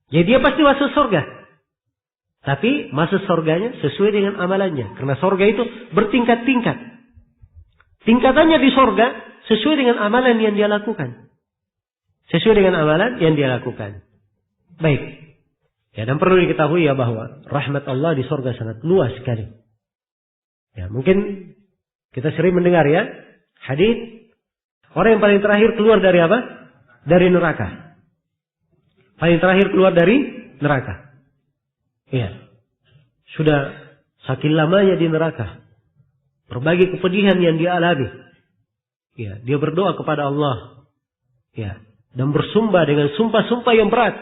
Jadi dia pasti masuk surga. Tapi masuk surganya sesuai dengan amalannya. Karena surga itu bertingkat-tingkat. Tingkatannya di surga sesuai dengan amalan yang dia lakukan. Sesuai dengan amalan yang dia lakukan. Baik. Ya, dan perlu diketahui ya bahwa rahmat Allah di surga sangat luas sekali. Ya, mungkin kita sering mendengar ya hadits orang yang paling terakhir keluar dari apa? Dari neraka. Paling terakhir keluar dari neraka. Iya. Sudah saking lamanya di neraka. Berbagai kepedihan yang dia alami. Ya, dia berdoa kepada Allah. Ya, dan bersumpah dengan sumpah-sumpah yang berat.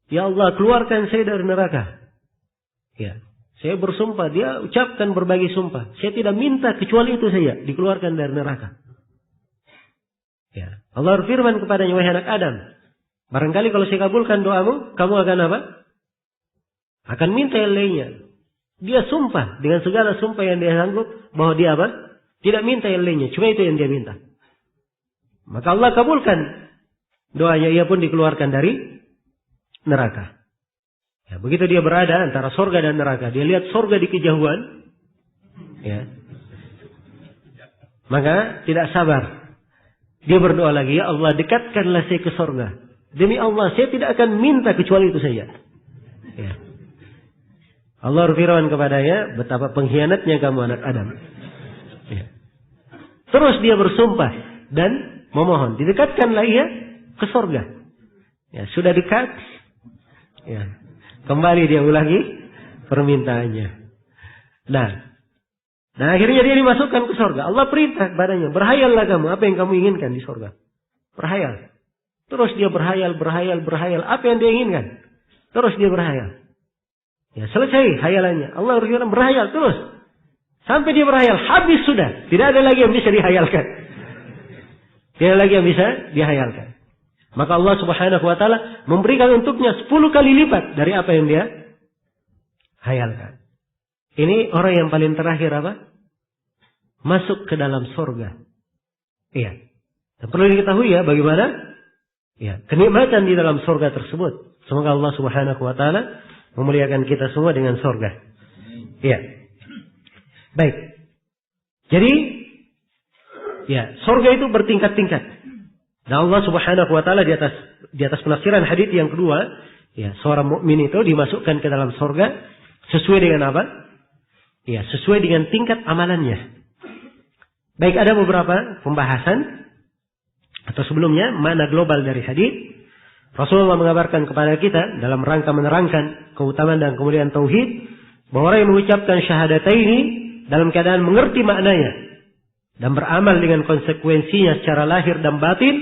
Ya Allah, keluarkan saya dari neraka. Ya, saya bersumpah, dia ucapkan berbagai sumpah. Saya tidak minta kecuali itu saja, dikeluarkan dari neraka. Ya, Allah berfirman kepadanya, wahai anak Adam, barangkali kalau saya kabulkan doamu, kamu akan apa? Akan minta yang lainnya. Dia sumpah dengan segala sumpah yang dia sanggup bahwa dia apa? Tidak minta yang lainnya, cuma itu yang dia minta. Maka Allah kabulkan doanya, ia pun dikeluarkan dari neraka. Ya, begitu dia berada antara surga dan neraka, dia lihat surga di kejauhan, ya, maka tidak sabar. Dia berdoa lagi, ya Allah dekatkanlah saya ke surga. Demi Allah saya tidak akan minta kecuali itu saja. Ya. Allah berfirman kepadanya, betapa pengkhianatnya kamu anak Adam. Ya. Terus dia bersumpah dan memohon. Didekatkanlah ia ke surga. Ya, sudah dekat. Ya. Kembali dia ulangi permintaannya. Nah, akhirnya dia dimasukkan ke surga. Allah perintah kepadanya, berhayallah kamu, apa yang kamu inginkan di surga. Berhayal. Terus dia berhayal. Apa yang dia inginkan? Terus dia berhayal. Ya, selesai hayalannya. Allah berfirman, berhayal terus. Sampai dia berhayal, habis sudah. Tidak ada lagi yang bisa dihayalkan. Tidak ada lagi yang bisa dihayalkan. Maka Allah Subhanahu wa taala memberikan untuknya 10 kali lipat dari apa yang dia hayalkan. Ini orang yang paling terakhir apa? Masuk ke dalam surga. Iya. Dan perlu diketahui ya bagaimana ya, kenikmatan di dalam surga tersebut. Semoga Allah Subhanahu wa taala memuliakan kita semua dengan surga. Iya. Baik. Jadi ya, surga itu bertingkat-tingkat. Dan Allah Subhanahu wa taala di atas penafsiran hadits yang kedua, ya, seorang mukmin itu dimasukkan ke dalam surga sesuai dengan apa? Ya, sesuai dengan tingkat amalannya. Baik, ada beberapa pembahasan atau sebelumnya makna global dari hadits. Rasulullah mengabarkan kepada kita dalam rangka menerangkan keutamaan dan kemuliaan tauhid bahwa orang yang mengucapkan syahadataini dalam keadaan mengerti maknanya dan beramal dengan konsekuensinya secara lahir dan batin,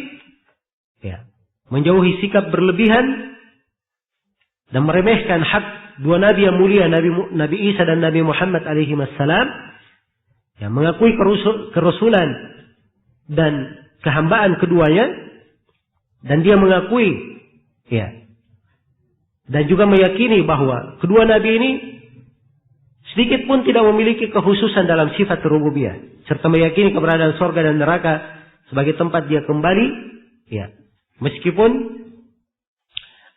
ya, menjauhi sikap berlebihan dan meremehkan hak dua nabi yang mulia, Nabi Isa dan Nabi Muhammad alaihi wassalam, yang mengakui kerasulan dan kehambaan keduanya, dan dia mengakui, ya, dan juga meyakini bahwa kedua nabi ini sedikit pun tidak memiliki kekhususan dalam sifat rububiyah, serta meyakini keberadaan surga dan neraka sebagai tempat dia kembali, ya, meskipun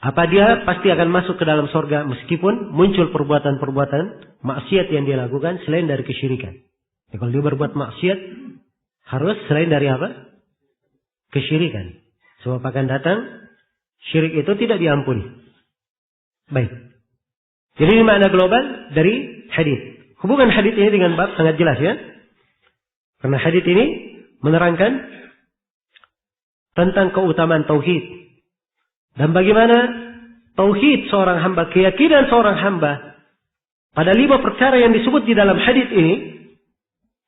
dia pasti akan masuk ke dalam surga meskipun muncul perbuatan-perbuatan maksiat yang dia lakukan selain dari kesyirikan. Ya, kalau dia berbuat maksiat harus selain dari apa? Kesyirikan. Sebab akan datang syirik itu tidak diampuni. Baik. Jadi ini makna global dari hadis. Hubungan hadis ini dengan bab sangat jelas ya. Karena hadis ini menerangkan tentang keutamaan tauhid dan bagaimana tauhid seorang hamba, keyakinan seorang hamba pada 5 perkara yang disebut di dalam hadis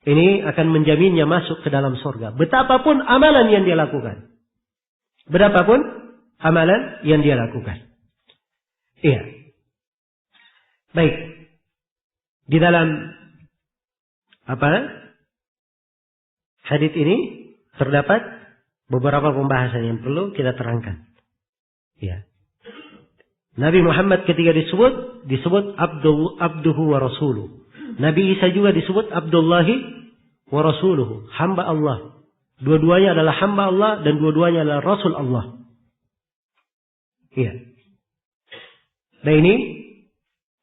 ini akan menjaminnya masuk ke dalam surga. Betapapun amalan yang dia lakukan. Betapapun amalan yang dia lakukan. Iya. Baik. Di dalam hadis ini terdapat beberapa pembahasan yang perlu kita terangkan. Ya. Nabi Muhammad ketika disebut abduhu wa rasuluh. Nabi Isa juga disebut Abdullahi wa rasuluhu, hamba Allah. Dua-duanya adalah hamba Allah dan dua-duanya adalah Rasul Allah. Iya. Nah, ini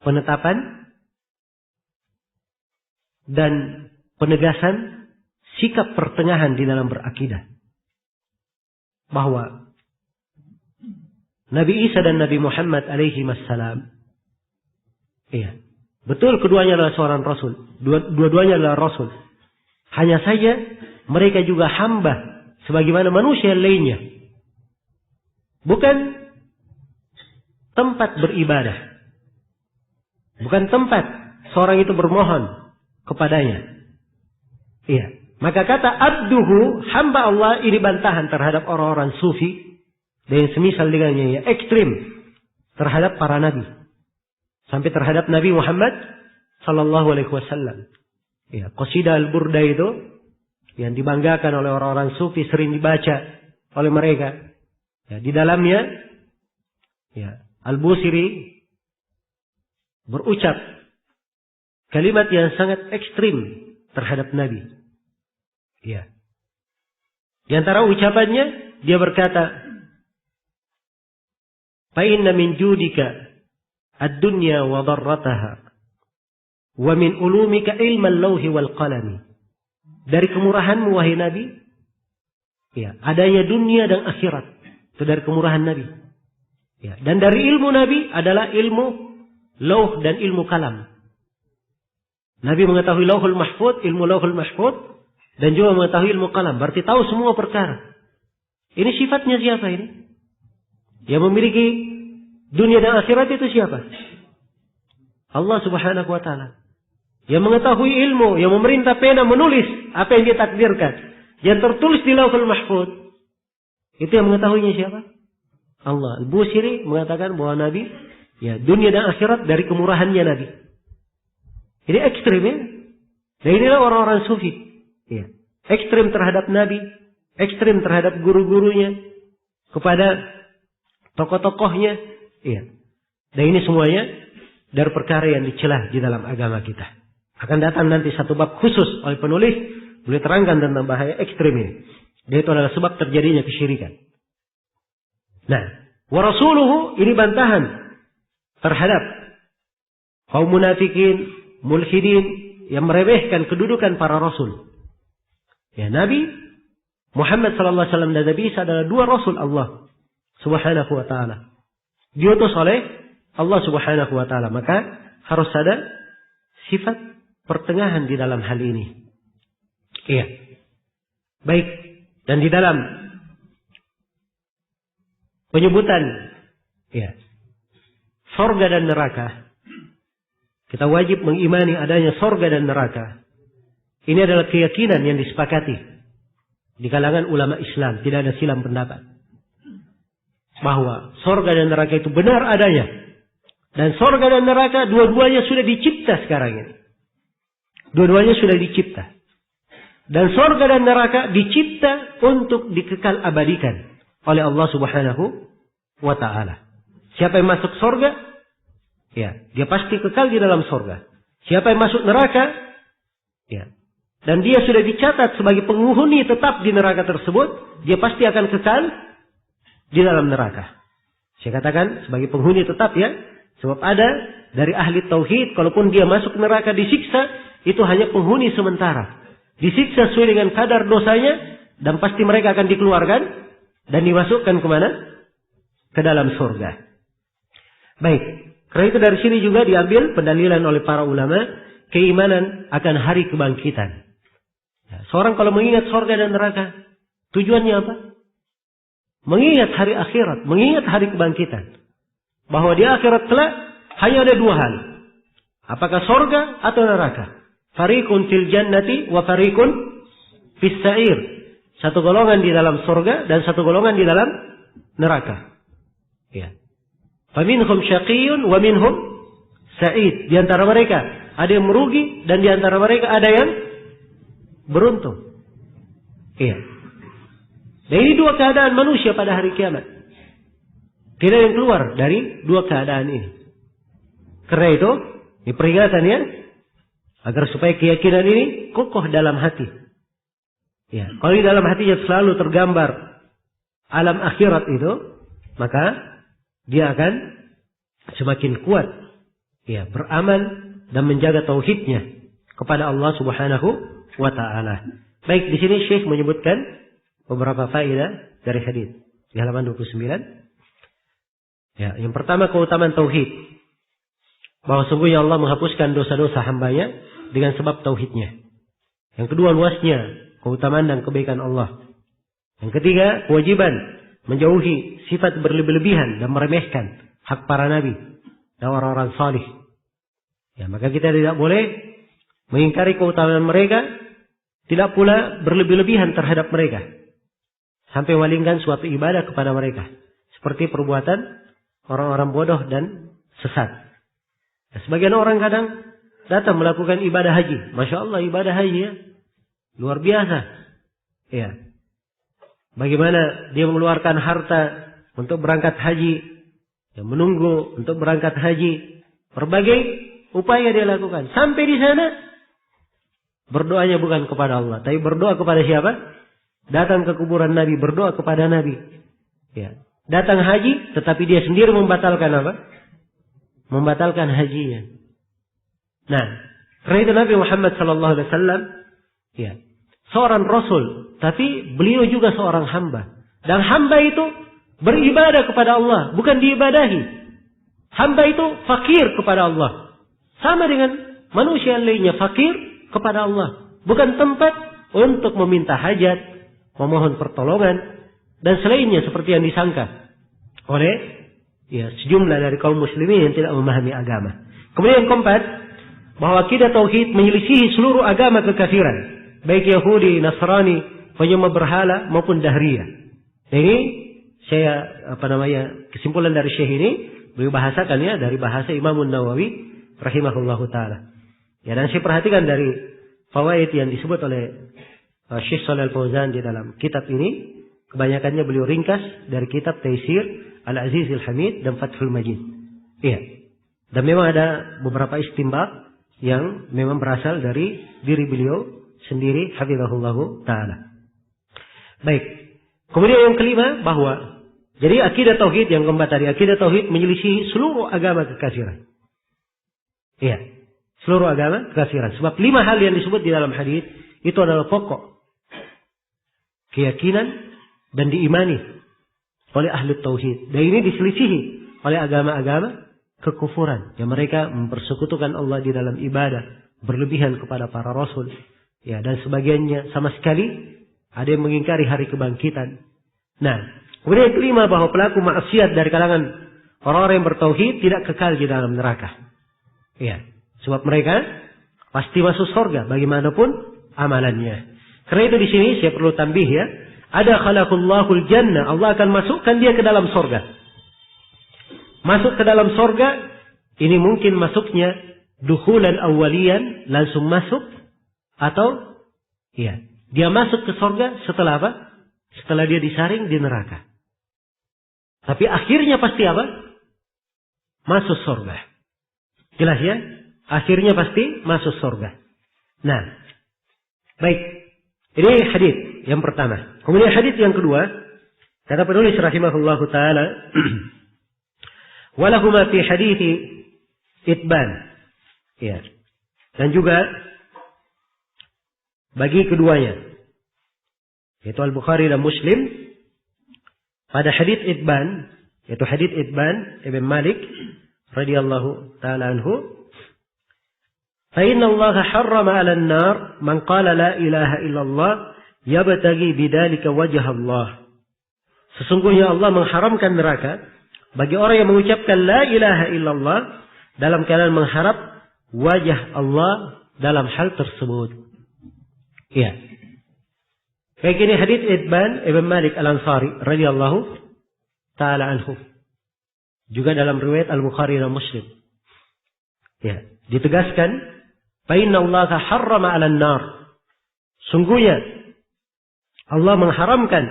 penetapan dan penegasan sikap pertengahan di dalam berakidah. Bahwa Nabi Isa dan Nabi Muhammad alaihi wassalam, iya, betul keduanya adalah seorang Rasul. Dua-duanya adalah Rasul. Hanya saja mereka juga hamba sebagaimana manusia lainnya. Bukan tempat beribadah. Bukan tempat seorang itu bermohon kepadanya. Iya. Maka kata abduhu, hamba Allah, ini bantahan terhadap orang-orang sufi dan semisal dengannya, ya, ekstrim terhadap para nabi. Sampai terhadap Nabi Muhammad sallallahu alaihi wasallam. Ya, qasidah al-burda itu yang dibanggakan oleh orang-orang sufi, sering dibaca oleh mereka. Ya, di dalamnya, ya, Al-Busiri berucap kalimat yang sangat ekstrim terhadap Nabi. Ya. Di antara ucapannya, dia berkata, "Fa inna min judika ad-dunya wa darrataha, wa min ulumika ilmal lawhi wal qalami." Dari kemurahanmu wahai Nabi, ya, adanya dunia dan akhirat. Itu dari kemurahan Nabi. Ya, dan dari ilmu Nabi adalah ilmu lauh dan ilmu kalam. Nabi mengetahui lauhul mahfud, ilmu lauhul mahfud, dan juga mengetahui ilmu kalam. Berarti tahu semua perkara. Ini sifatnya siapa ini? Yang memiliki dunia dan akhirat itu siapa? Allah Subhanahu wa ta'ala. Yang mengetahui ilmu, yang memerintah pena menulis apa yang dia takdirkan, yang tertulis di Lauhul Mahfuz. Itu yang mengetahuinya siapa? Allah. Al-Busiri mengatakan bahwa Nabi, ya, dunia dan akhirat dari kemurahannya Nabi. Ini ekstrim, ya. Dan inilah orang-orang sufi. Ya. Ekstrim terhadap Nabi, ekstrim terhadap guru-gurunya, kepada tokoh-tokohnya. Ya. Dan ini semuanya dari perkara yang dicelah di dalam agama kita. Akan datang nanti satu bab khusus oleh penulis, boleh terangkan tentang bahaya ekstrim ini. Dan itu adalah sebab terjadinya kesyirikan. Nah, wa rasuluhu, ini bantahan terhadap kaum munafikin, mulhidin yang meremehkan kedudukan para rasul. Ya, Nabi Muhammad sallallahu alaihi wasallam dan Nabi Isa adalah dua rasul Allah Subhanahu wa taala. Diutus oleh Allah Subhanahu wa taala, maka harus ada sifat pertengahan di dalam hal ini. Iya. Baik, dan di dalam penyebutan, ya, sorga dan neraka, kita wajib mengimani adanya sorga dan neraka. Ini adalah keyakinan yang disepakati di kalangan ulama Islam. Tidak ada silang pendapat bahwa sorga dan neraka itu benar adanya. Dan sorga dan neraka dua-duanya sudah dicipta sekarang ini. Dua-duanya sudah dicipta. Dan sorga dan neraka dicipta untuk dikekal abadikan oleh Allah Subhanahu wa ta'ala. Siapa yang masuk sorga, ya, dia pasti kekal di dalam sorga. Siapa yang masuk neraka, ya, dan dia sudah dicatat sebagai penghuni tetap di neraka tersebut, dia pasti akan kekal di dalam neraka. Saya katakan sebagai penghuni tetap, ya, sebab ada dari ahli tauhid, kalaupun dia masuk neraka disiksa, itu hanya penghuni sementara. Disiksa sesuai dengan kadar dosanya, dan pasti mereka akan dikeluarkan dan dimasukkan kemana? Ke dalam surga. Baik, karena itu dari sini juga diambil pendalilan oleh para ulama keimanan akan hari kebangkitan. Ya, seorang kalau mengingat surga dan neraka, tujuannya apa? Mengingat hari akhirat, mengingat hari kebangkitan. Bahwa di akhirat kelak hanya ada dua hal. Apakah surga atau neraka? Fariqun fil jannati wa fariqun fis sa'ir. Satu golongan di dalam surga dan satu golongan di dalam neraka. Ya. Faminhum syaqiyyun wa minhum sa'id. Di antara mereka ada yang merugi dan di antara mereka ada yang beruntung. Iya. Dan ini dua keadaan manusia pada hari kiamat. Tidak yang keluar dari dua keadaan ini. Karena itu, ini peringatan, ya, agar supaya keyakinan ini kokoh dalam hati. Ya, kalau di dalam hatinya selalu tergambar alam akhirat itu, maka dia akan semakin kuat, ya, beramal dan menjaga tauhidnya kepada Allah Subhanahu wa ta'ala. Baik, di sini Syekh menyebutkan beberapa faedah dari hadis di halaman 29. Ya, yang pertama keutamaan tauhid. Bahwa sungguhnya Allah menghapuskan dosa-dosa hambanya dengan sebab tauhidnya. Yang kedua, luasnya keutamaan dan kebaikan Allah. Yang ketiga, kewajiban menjauhi sifat berlebih-lebihan dan meremehkan hak para nabi dan orang-orang salih. Ya, maka kita tidak boleh mengingkari keutamaan mereka, tidak pula berlebih-lebihan terhadap mereka sampai memalingkan suatu ibadah kepada mereka, seperti perbuatan orang-orang bodoh dan sesat. Nah, sebagian orang kadang datang melakukan ibadah haji. Masya Allah, ibadah haji, ya, luar biasa. Ya. Bagaimana dia mengeluarkan harta untuk berangkat haji, ya, menunggu untuk berangkat haji, berbagai upaya dia lakukan. Sampai di sana berdoanya bukan kepada Allah, tapi berdoa kepada siapa? Datang ke kuburan Nabi, berdoa kepada Nabi. Ya. Datang haji, tetapi dia sendiri membatalkan apa? Membatalkan hajinya. Nah, karena itu Nabi Muhammad SAW, ya, seorang Rasul, tapi beliau juga seorang hamba. Dan hamba itu beribadah kepada Allah, bukan diibadahi. Hamba itu fakir kepada Allah. Sama dengan manusia lainnya, fakir kepada Allah. Bukan tempat untuk meminta hajat, memohon pertolongan, dan selainnya seperti yang disangka oleh sejumlah dari kaum muslimin yang tidak memahami agama. Kemudian yang keempat, bahwa akidah tauhid menyelisihi seluruh agama kekafiran, baik Yahudi, Nasrani, penyembah berhala maupun Dahriyah. Nah, ini saya kesimpulan dari Syekh ini beliau bahasakan dari bahasa Imam Nawawi rahimahullahu taala. Ya, dan saya perhatikan dari fawaid yang disebut oleh Syekh Shalal Fauzan di dalam kitab ini, kebanyakannya beliau ringkas dari kitab Taisir Al-Aziz Al-Hamid dan Fathul Majid. Iya. Dan memang ada beberapa istinbat yang memang berasal dari diri beliau sendiri, hafizahullahu taala. Baik. Kemudian yang kelima, bahwa jadi akidah tauhid yang keempat tadi, akidah tauhid menyelisihi seluruh agama kekafiran. Iya, seluruh agama kekafiran. Sebab 5 hal yang disebut di dalam hadis itu adalah pokok keyakinan dan diimani oleh ahli tauhid. Dan ini diselisihi oleh agama-agama kekufuran yang mereka mempersekutukan Allah di dalam ibadah, berlebihan kepada para rasul. Ya, dan sebagiannya sama sekali ada yang mengingkari hari kebangkitan. Nah, kemudian yang kelima, bahwa pelaku maksiat dari kalangan orang-orang yang bertauhid tidak kekal di dalam neraka. Ya, sebab mereka pasti masuk surga bagaimanapun amalannya. Karena itu di sini saya perlu tambih ada khalaqallahuul jannah, Allah akan masukkan dia ke dalam surga. Masuk ke dalam surga ini mungkin masuknya dukhulan awwaliyan, langsung masuk, atau dia masuk ke surga setelah apa? Setelah dia disaring di neraka. Tapi akhirnya pasti apa? Masuk surga. Jelas ya? Akhirnya pasti masuk surga. Nah, baik. Ini hadis yang pertama. Kemudian hadis yang kedua, kata penulis rahimahullahu taala, walahuma fi hadithi itban. Ya. Dan juga bagi keduanya, yaitu Al-Bukhari dan Muslim, pada hadits Itban, yaitu hadits Itban Ibn Malik radhiyallahu taala anhu, fa inna Allah harrama 'ala an-nar man qala la ilaha illallah yabtaghi bidzalika wajha Allah. Sesungguhnya Allah mengharamkan neraka bagi orang yang mengucapkan la ilaha illallah dalam keadaan mengharap wajah Allah dalam hal tersebut. Iya. Kayak gini hadits Itban Ibn Malik Al-Ansari radhiyallahu taala anhu. Juga dalam riwayat Al-Bukhari dan Muslim. Ya, ditegaskan, fa inna Allaha harrama 'alan nar. Sungguhnya Allah mengharamkan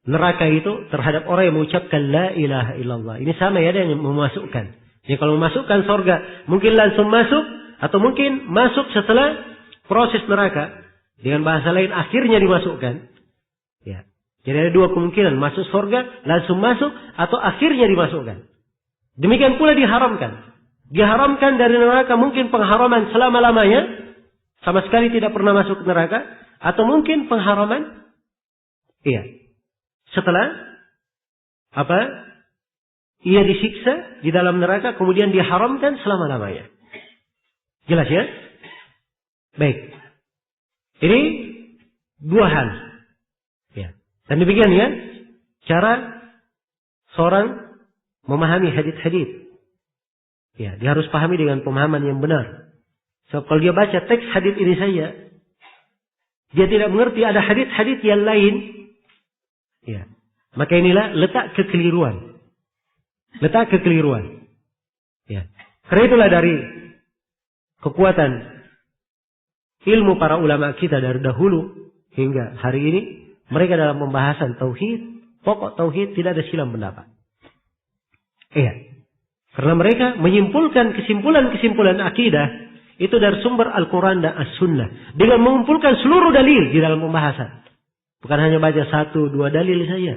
neraka itu terhadap orang yang mengucapkan la ilaha illallah. Ini sama ada yang memasukkan. Ya, kalau memasukkan surga mungkin langsung masuk, atau mungkin masuk setelah proses neraka. Dengan bahasa lain akhirnya dimasukkan. Ya. Jadi ada 2 kemungkinan. Masuk surga, langsung masuk, atau akhirnya dimasukkan. Demikian pula diharamkan. Diharamkan dari neraka mungkin pengharaman selama-lamanya. Sama sekali tidak pernah masuk ke neraka. Atau mungkin pengharaman setelah ia disiksa di dalam neraka, kemudian diharamkan selama-lamanya. Jelas ya? Baik. Ini 2 hal. Ya. Dan demikian ya, cara seorang memahami hadits-hadits. Ya, dia harus pahami dengan pemahaman yang benar. So, kalau dia baca teks hadits ini saja, dia tidak mengerti ada hadits-hadits yang lain. Ya. Maka inilah letak kekeliruan. Letak kekeliruan. Ya. Karena itulah dari kekuatan ilmu para ulama kita dari dahulu hingga hari ini, mereka dalam pembahasan tauhid, pokok tauhid tidak ada silang pendapat. Karena mereka menyimpulkan kesimpulan-kesimpulan akidah itu dari sumber Al-Quran dan As-Sunnah dengan mengumpulkan seluruh dalil di dalam pembahasan. Bukan hanya baca 1-2 dalil saja.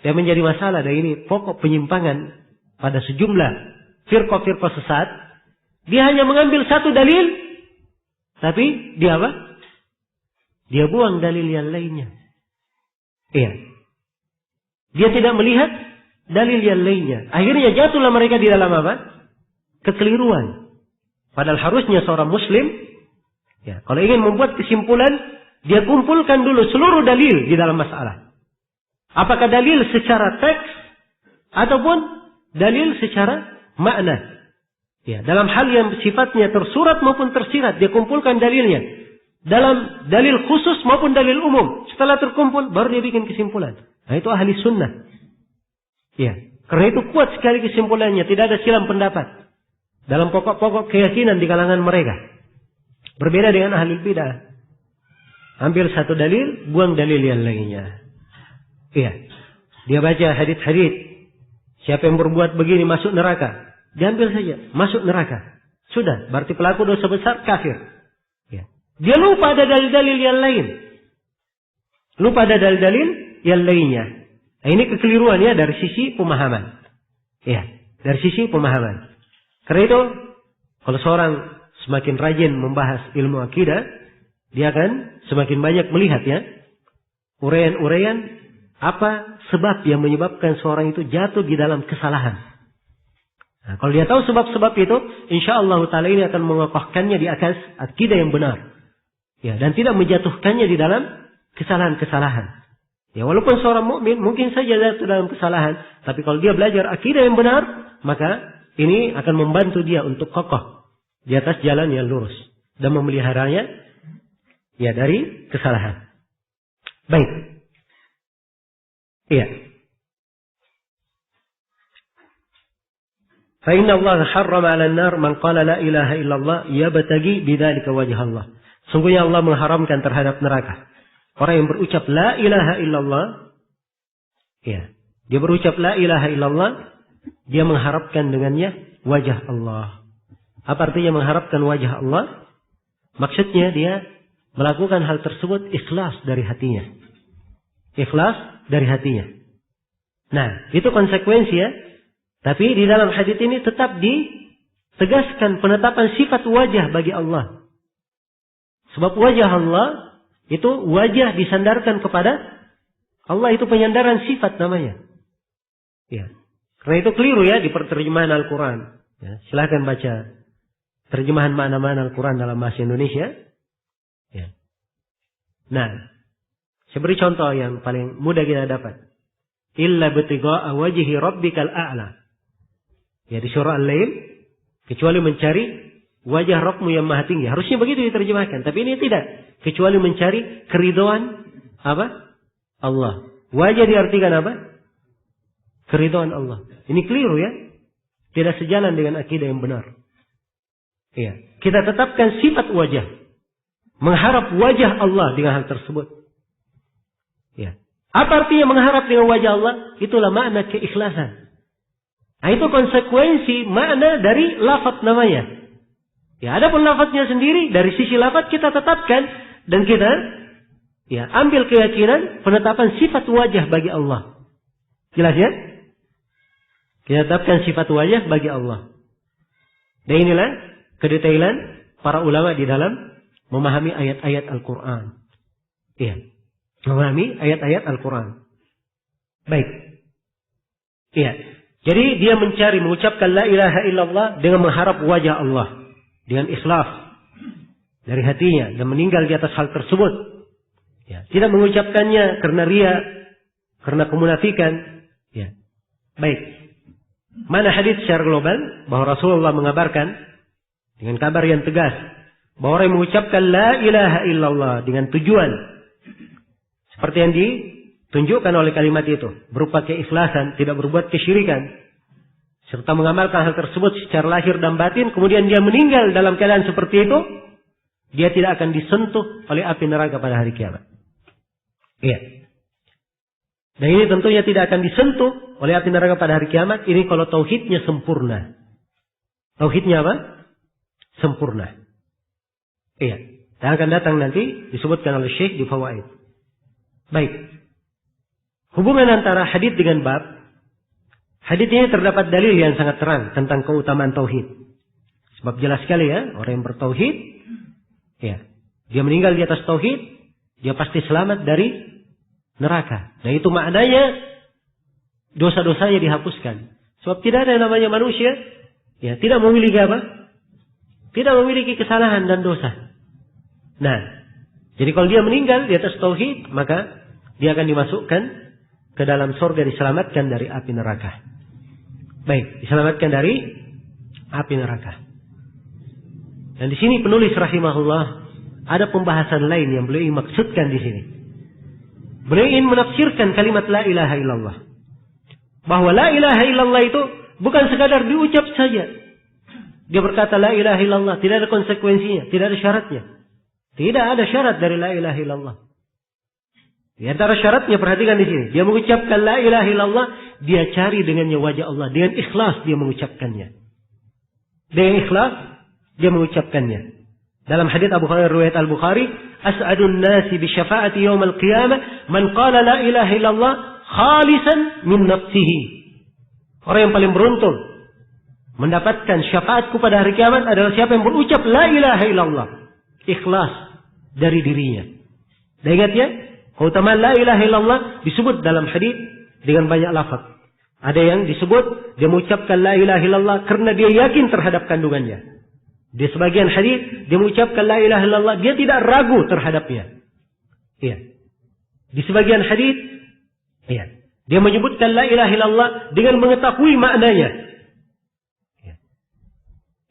Yang menjadi masalah dan ini pokok penyimpangan pada sejumlah firqah-firqah sesat, dia hanya mengambil 1 dalil, tapi dia apa? Dia buang dalil yang lainnya. Dia tidak melihat dalil yang lainnya. Akhirnya jatuhlah mereka di dalam apa? Kekeliruan. Padahal harusnya seorang muslim Ya, kalau ingin membuat kesimpulan, dia kumpulkan dulu seluruh dalil di dalam masalah. Apakah dalil secara teks ataupun dalil secara makna. Ya, dalam hal yang sifatnya tersurat maupun tersirat, dia kumpulkan dalilnya. Dalam dalil khusus maupun dalil umum. Setelah terkumpul, baru dia bikin kesimpulan. Nah, itu ahli sunnah. Ya, karena itu kuat sekali kesimpulannya. Tidak ada silang pendapat dalam pokok-pokok keyakinan di kalangan mereka. Berbeda dengan ahli bidah. Ambil satu dalil, buang dalil yang lainnya. Iya. Dia baca hadits-hadits. Siapa yang berbuat begini masuk neraka. Diambil saja, masuk neraka. Sudah, berarti pelaku dosa besar kafir. Ya. Dia lupa ada dalil-dalil yang lain. Lupa ada dalil-dalil yang lainnya. Nah, ini kekeliruan ya dari sisi pemahaman. Ya, dari sisi pemahaman. Karena itu, kalau seorang semakin rajin membahas ilmu akidah, dia akan semakin banyak melihat ya uraian-uraian apa sebab yang menyebabkan seorang itu jatuh di dalam kesalahan. Nah, kalau dia tahu sebab-sebab itu, insyaallah taala ini akan mengokohkannya di atas akidah yang benar. Ya, dan tidak menjatuhkannya di dalam kesalahan-kesalahan. Ya, walaupun seorang mukmin mungkin saja jatuh dalam kesalahan, tapi kalau dia belajar akidah yang benar, maka ini akan membantu dia untuk kokoh di atas jalan yang lurus dan memeliharanya ya dari kesalahan. Baik. Iya. Fa inna Allah harrama 'ala an-nar man qala la ilaha illallah yabtaghi bidzalika wajha Allah. Sungguhnya Allah mengharamkan terhadap neraka orang yang berucap la ilaha illallah. Ya. Dia berucap la ilaha illallah, dia mengharapkan dengannya wajah Allah. Apa artinya mengharapkan wajah Allah? Maksudnya dia melakukan hal tersebut ikhlas dari hatinya. Ikhlas dari hatinya. Nah, itu konsekuensi ya. Tapi di dalam hadis ini tetap ditegaskan penetapan sifat wajah bagi Allah. Sebab wajah Allah itu wajah disandarkan kepada Allah, itu penyandaran sifat namanya. Ya. Karena itu keliru ya di terjemahan Al-Quran. Ya, silahkan baca terjemahan makna-makna Al-Quran dalam bahasa Indonesia. Ya. Nah, saya beri contoh yang paling mudah kita dapat. Illa btigha'a wajhi rabbikal a'la. Ya, di surah Al-Lail, kecuali mencari wajah Rabbmu yang maha tinggi. Harusnya begitu diterjemahkan, tapi ini tidak. Kecuali mencari keridhaan apa? Allah. Wajah diartikan apa? Keridhaan Allah. Ini keliru ya. Tidak sejalan dengan akidah yang benar. Iya. Kita tetapkan sifat wajah. Mengharap wajah Allah dengan hal tersebut. Ya. Apa artinya mengharap dengan wajah Allah? Itulah makna keikhlasan. Nah, itu konsekuensi makna dari lafaz namanya. Ya, adapun lafaznya sendiri dari sisi lafaz kita tetapkan dan kita ya ambil keyakinan penetapan sifat wajah bagi Allah. Jelas ya? Kita tetapkan sifat wajah bagi Allah. Dan inilah kedetailan para ulama di dalam memahami ayat-ayat Al-Quran. Iya. Memahami ayat-ayat Al-Quran. Baik. Iya. Jadi dia mencari, mengucapkan la ilaha illallah dengan mengharap wajah Allah. Dengan ikhlas dari hatinya dan meninggal di atas hal tersebut. Ya. Tidak mengucapkannya karena riya, karena kemunafikan. Ya. Baik. Mana hadis secara global bahwa Rasulullah mengabarkan dengan kabar yang tegas bahwa orang yang mengucapkan la ilaha illallah dengan tujuan seperti yang ditunjukkan oleh kalimat itu, berupa keikhlasan, tidak berbuat kesyirikan, serta mengamalkan hal tersebut secara lahir dan batin, kemudian dia meninggal dalam keadaan seperti itu, dia tidak akan disentuh oleh api neraka pada hari kiamat. Iya. Dan ini tentunya tidak akan disentuh oleh api neraka pada hari kiamat, ini kalau tauhidnya sempurna. Tauhidnya apa? Sempurna. Iya. Dan akan datang nanti disebutkan oleh Syekh di Fawaid. Baik. Hubungan antara hadis dengan bab. Hadis ini terdapat dalil yang sangat terang tentang keutamaan tauhid. Sebab jelas sekali ya, orang yang bertauhid, ya, dia meninggal di atas tauhid, dia pasti selamat dari neraka. Nah, itu maknanya dosa-dosanya dihapuskan. Sebab tidak ada yang namanya manusia, ya, tidak memiliki apa? Tidak memiliki kesalahan dan dosa. Nah, jadi kalau dia meninggal di atas tauhid, maka dia akan dimasukkan ke dalam surga, diselamatkan dari api neraka. Baik, diselamatkan dari api neraka. Dan di sini penulis rahimahullah ada pembahasan lain yang beliau maksudkan di sini. Beliau ingin menafsirkan kalimat la ilaha illallah. Bahwa la ilaha illallah itu bukan sekadar diucap saja. Dia berkata la ilaha illallah, tidak ada konsekuensinya, tidak ada syaratnya. Tidak ada syarat dari la ilaha illallah. Di antara syaratnya, perhatikan di sini. Dia mengucapkan la ilaha illallah, dia cari dengannya wajah Allah. Dengan ikhlas dia mengucapkannya. Dengan ikhlas dia mengucapkannya. Dalam hadits Abu Hurairah riwayat Al-Bukhari, as'adun nasi bi syafaati yaumil qiyamah man qala la ilaha illallah khalisan min nafsihi. Orang yang paling beruntung mendapatkan syafaatku pada hari kiamat adalah siapa yang berucap la ilaha illallah, ikhlas dari dirinya. Dan ingat ya, keutamaan la ilaha illallah disebut dalam hadis dengan banyak lafaz. Ada yang disebut dia mengucapkan la ilaha illallah karena dia yakin terhadap kandungannya. Di sebagian hadis dia mengucapkan la ilaha illallah, dia tidak ragu terhadapnya. Iya. Di sebagian hadis, iya, dia menyebutkan la ilaha illallah dengan mengetahui maknanya. Iya.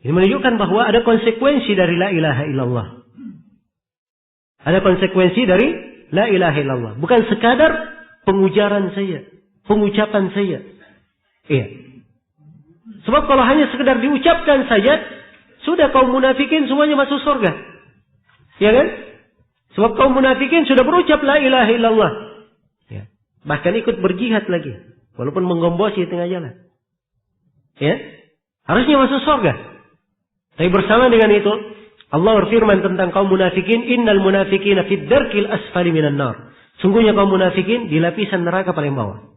Ini menunjukkan bahwa ada konsekuensi dari la ilaha illallah. Ada konsekuensi dari la ilaha illallah. Bukan sekadar pengujaran saya, pengucapan saya. Iya. Sebab kalau hanya sekedar diucapkan saja, sudah kaum munafikin semuanya masuk surga. Ya kan? Sebab kaum munafikin sudah berucap la ilaha illallah. Ya. Bahkan ikut berjihad lagi. Walaupun menggombosi di tengah jalan. Ya. Harusnya masuk surga. Tapi bersama dengan itu, Allah berfirman tentang kaum munafikin, innal munafikina fid darkil asfali minan nar. Sungguhnya kaum munafikin di lapisan neraka paling bawah.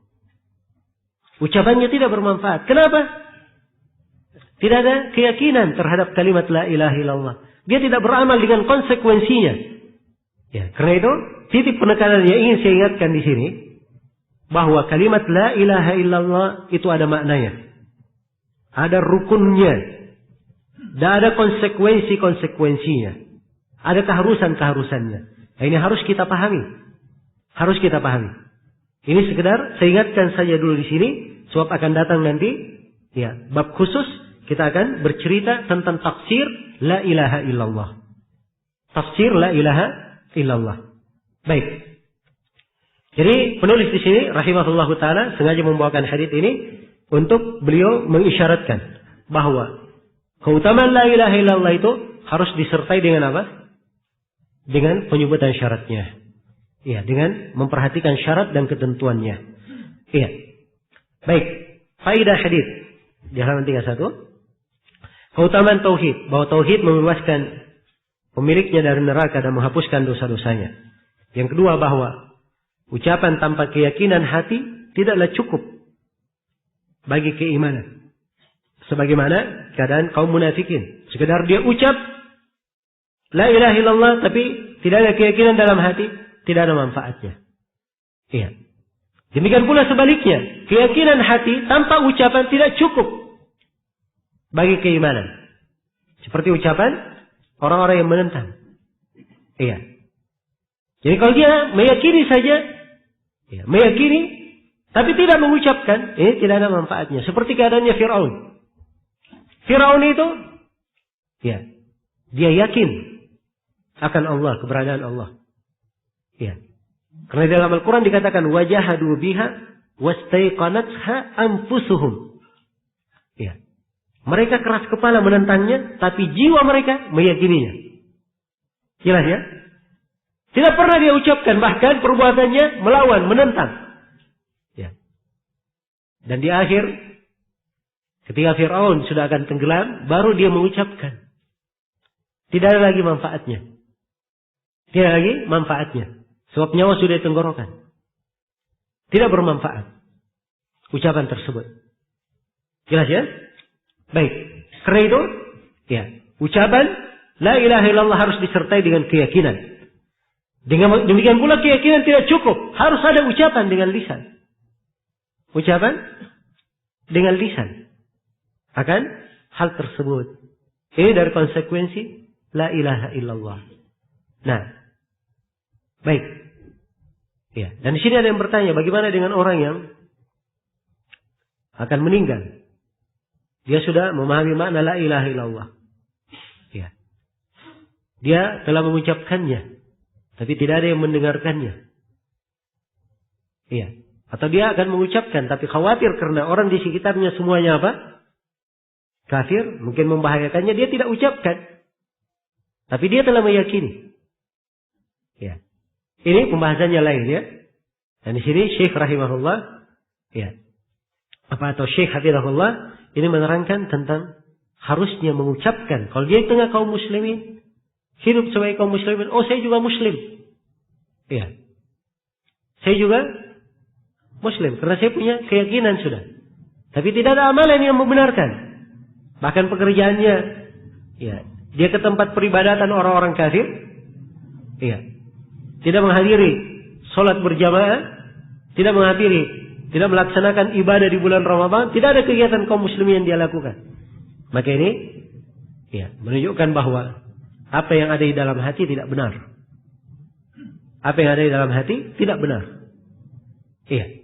Ucapannya tidak bermanfaat. Kenapa? Tidak ada keyakinan terhadap kalimat la ilaha illallah. Dia tidak beramal dengan konsekuensinya. Ya, karena itu titik penekanan yang ingin saya ingatkan di sini, bahwa kalimat la ilaha illallah itu ada maknanya. Ada rukunnya. Dan ada konsekuensi-konsekuensinya. Ada keharusan-keharusannya. Nah, ini harus kita pahami. Harus kita pahami. Ini sekedar saya ingatkan saja dulu di sini, sebab akan datang nanti ya bab khusus. Kita akan bercerita tentang tafsir la ilaha illallah. Tafsir la ilaha illallah. Baik. Jadi penulis di sini rahimahullahu taala sengaja membawakan hadis ini untuk beliau mengisyaratkan bahwa keutamaan la ilaha illallah itu harus disertai dengan apa? Dengan penyebutan syaratnya. Iya, dengan memperhatikan syarat dan ketentuannya. Iya. Baik. Faedah hadis di halaman 31. Keutamaan tauhid, bahwa tauhid membebaskan pemiliknya dari neraka dan menghapuskan dosa-dosanya. Yang kedua, bahwa ucapan tanpa keyakinan hati tidaklah cukup bagi keimanan. Sebagaimana keadaan kaum munafikin, sekedar dia ucap la ilaha illallah tapi tidak ada keyakinan dalam hati, tidak ada manfaatnya. Iya. Demikian pula sebaliknya, keyakinan hati tanpa ucapan tidak cukup bagi keimanan. Seperti ucapan orang-orang yang menentang. Iya. Jadi kalau dia meyakini saja, ya, meyakini, tapi tidak mengucapkan, ini tidak ada manfaatnya. Seperti keadaannya Fir'aun. Fir'aun itu, ya, dia yakin akan Allah, keberadaan Allah. Ya. Karena dalam Al-Quran dikatakan, wajahadu biha wastaiqanatha anfusuhum. Ya. Mereka keras kepala menentangnya, tapi jiwa mereka meyakininya. Jelas ya? Tidak pernah dia ucapkan, bahkan perbuatannya melawan, menentang. Ya. Dan di akhir, ketika Fir'aun sudah akan tenggelam, baru dia mengucapkan. Tidak ada lagi manfaatnya. Tidak ada lagi manfaatnya. Sebab nyawa sudah tenggorokan. Tidak bermanfaat ucapan tersebut. Jelas ya? Baik, karena itu, ya, ucapan la ilaha illallah harus disertai dengan keyakinan. Dengan demikian pula keyakinan tidak cukup, harus ada ucapan dengan lisan. Ucapan dengan lisan akan hal tersebut. Ini dari konsekuensi la ilaha illallah. Nah, baik. Ya, dan di sini ada yang bertanya, bagaimana dengan orang yang akan meninggal? Dia sudah memahami makna la ilaha illallah. Ya. Dia telah mengucapkannya, tapi tidak ada yang mendengarkannya. Iya. Atau dia akan mengucapkan, tapi khawatir karena orang di sekitarnya semuanya apa? Kafir, mungkin membahayakannya, dia tidak ucapkan. Tapi dia telah meyakini. Ya. Ini pembahasannya lain ya. Dan di sini Syekh rahimahullah, ya. Atau Syekh hafizahullah ini menerangkan tentang harusnya mengucapkan. Kalau dia di tengah kaum muslimin, hidup sebagai kaum muslimin, oh saya juga muslim. Ya. Saya juga muslim karena saya punya keyakinan sudah. Tapi tidak ada amalan yang membenarkan. Bahkan pekerjaannya, ya, dia ke tempat peribadatan orang-orang kafir, ya. Tidak menghadiri sholat berjamaah, tidak melaksanakan ibadah di bulan Ramadan, tidak ada kegiatan kaum muslimin yang dia lakukan. Maka ini, ya, menunjukkan bahwa apa yang ada di dalam hati tidak benar. Apa yang ada di dalam hati tidak benar. Iya.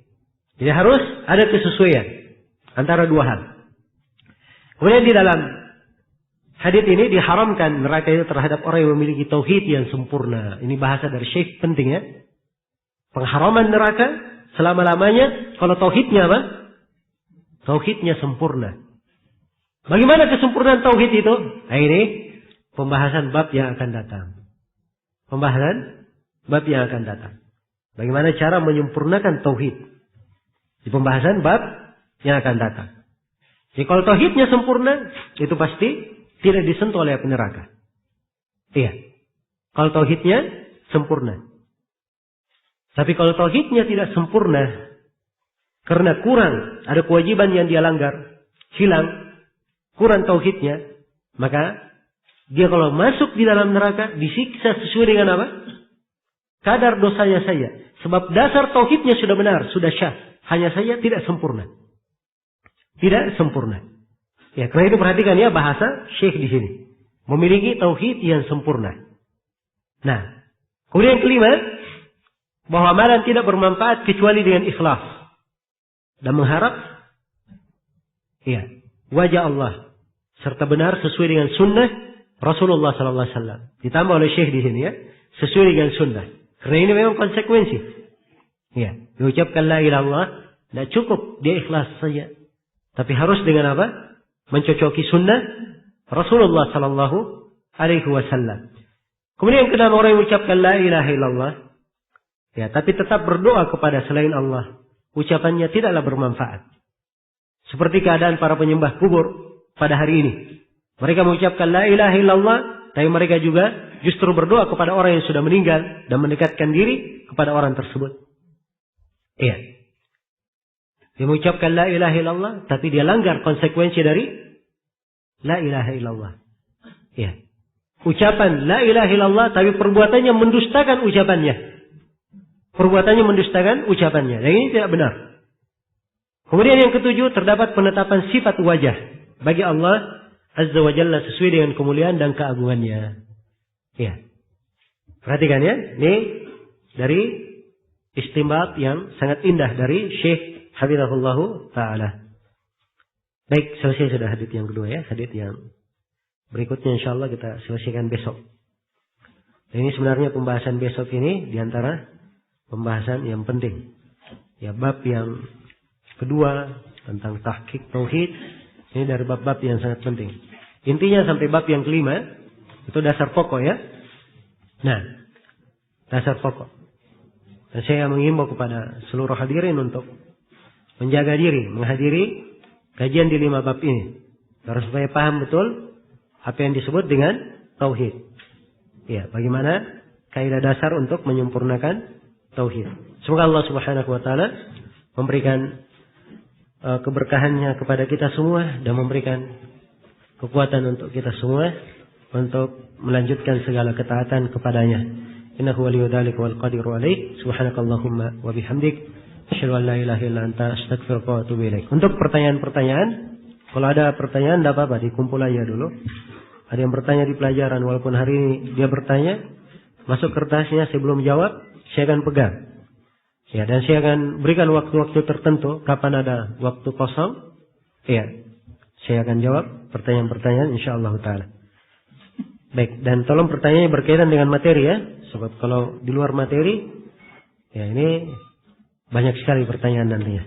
Jadi harus ada kesesuaian antara dua hal. Kemudian di dalam hadits ini diharamkan neraka itu terhadap orang yang memiliki tauhid yang sempurna. Ini bahasa dari Syekh penting ya. Pengharaman neraka selama-lamanya kalau tauhidnya apa? Tauhidnya sempurna. Bagaimana kesempurnaan tauhid itu? Nah, ini pembahasan bab yang akan datang. Pembahasan bab yang akan datang. Bagaimana cara menyempurnakan tauhid? Di pembahasan bab yang akan datang. Jadi kalau tauhidnya sempurna, itu pasti tidak disentuh oleh api neraka. Iya. Kalau tauhidnya sempurna. Tapi kalau tauhidnya tidak sempurna, karena kurang, ada kewajiban yang dia langgar, hilang, kurang tauhidnya, maka dia kalau masuk di dalam neraka disiksa sesuai dengan apa? Kadar dosanya saja. Sebab dasar tauhidnya sudah benar, sudah syah. Hanya saja tidak sempurna. Tidak sempurna. Ya, karena itu perhatikan ya bahasa Syekh di sini. Memiliki tauhid yang sempurna. Nah, kemudian yang kelima, bahwa amalan tidak bermanfaat kecuali dengan ikhlas dan mengharap ya, wajah Allah serta benar sesuai dengan sunnah Rasulullah sallallahu alaihi wasallam. Ditambah oleh Syekh di sini ya, sesuai dengan sunnah. Karena ini memang konsekuensi. Ya, diucapkan la ilaha illallah tidak cukup dia ikhlas saja. Tapi harus dengan apa? Mencocoki sunnah Rasulullah sallallahu alaihi wasallam. Kemudian yang kedua, orang yang mengucapkan la ilaha illallah, ya, tapi tetap berdoa kepada selain Allah, ucapannya tidaklah bermanfaat. Seperti keadaan para penyembah kubur pada hari ini. Mereka mengucapkan la ilaha illallah, tapi mereka juga justru berdoa kepada orang yang sudah meninggal dan mendekatkan diri kepada orang tersebut. Iya. Dia mengucapkan la ilaha illallah, tapi dia langgar konsekuensi dari la ilaha illallah. Iya. Ucapan la ilaha illallah, tapi perbuatannya mendustakan ucapannya. Perbuatannya mendustakan ucapannya. Dan ini tidak benar. Kemudian yang ketujuh, terdapat penetapan sifat wajah bagi Allah Azza wa Jalla sesuai dengan kemuliaan dan keagungannya. Ya. Perhatikan ya. Ini dari istimbat yang sangat indah dari Syekh Hafizahullahu Ta'ala. Baik, selesai sudah hadits yang kedua ya. Hadits yang berikutnya insyaAllah kita selesaikan besok. Dan ini sebenarnya pembahasan besok ini diantara pembahasan yang penting. Ya, bab yang kedua tentang tahqiq tauhid. Ini dari bab-bab yang sangat penting. Intinya sampai bab yang kelima itu dasar pokok ya. Nah, dasar pokok. Dan saya mengimbau kepada seluruh hadirin untuk menjaga diri, menghadiri kajian di 5 bab ini. Agar supaya paham betul apa yang disebut dengan tauhid. Ya, bagaimana kaidah dasar untuk menyempurnakan tauhid. Semoga Allah Subhanahu wa taala memberikan keberkahannya kepada kita semua dan memberikan kekuatan untuk kita semua untuk melanjutkan segala ketaatan kepadanya. Innahu waliyyu dzalika wal qadiru alaih. Subhanakallahumma wa bihamdik asyhadu an la ilaha illa anta astaghfiruka wa atubu ilaik. Untuk pertanyaan-pertanyaan, kalau ada pertanyaan tidak apa-apa, dikumpul aja dulu. Ada yang bertanya di pelajaran walaupun hari ini dia bertanya, masuk kertasnya sebelum jawab, saya akan pegang. Ya, dan saya akan berikan waktu-waktu tertentu kapan ada waktu kosong. Ya, saya akan jawab pertanyaan-pertanyaan insyaallah taala. Baik, dan tolong pertanyaannya berkaitan dengan materi ya. Sebab kalau di luar materi, ya ini banyak sekali pertanyaan nantinya.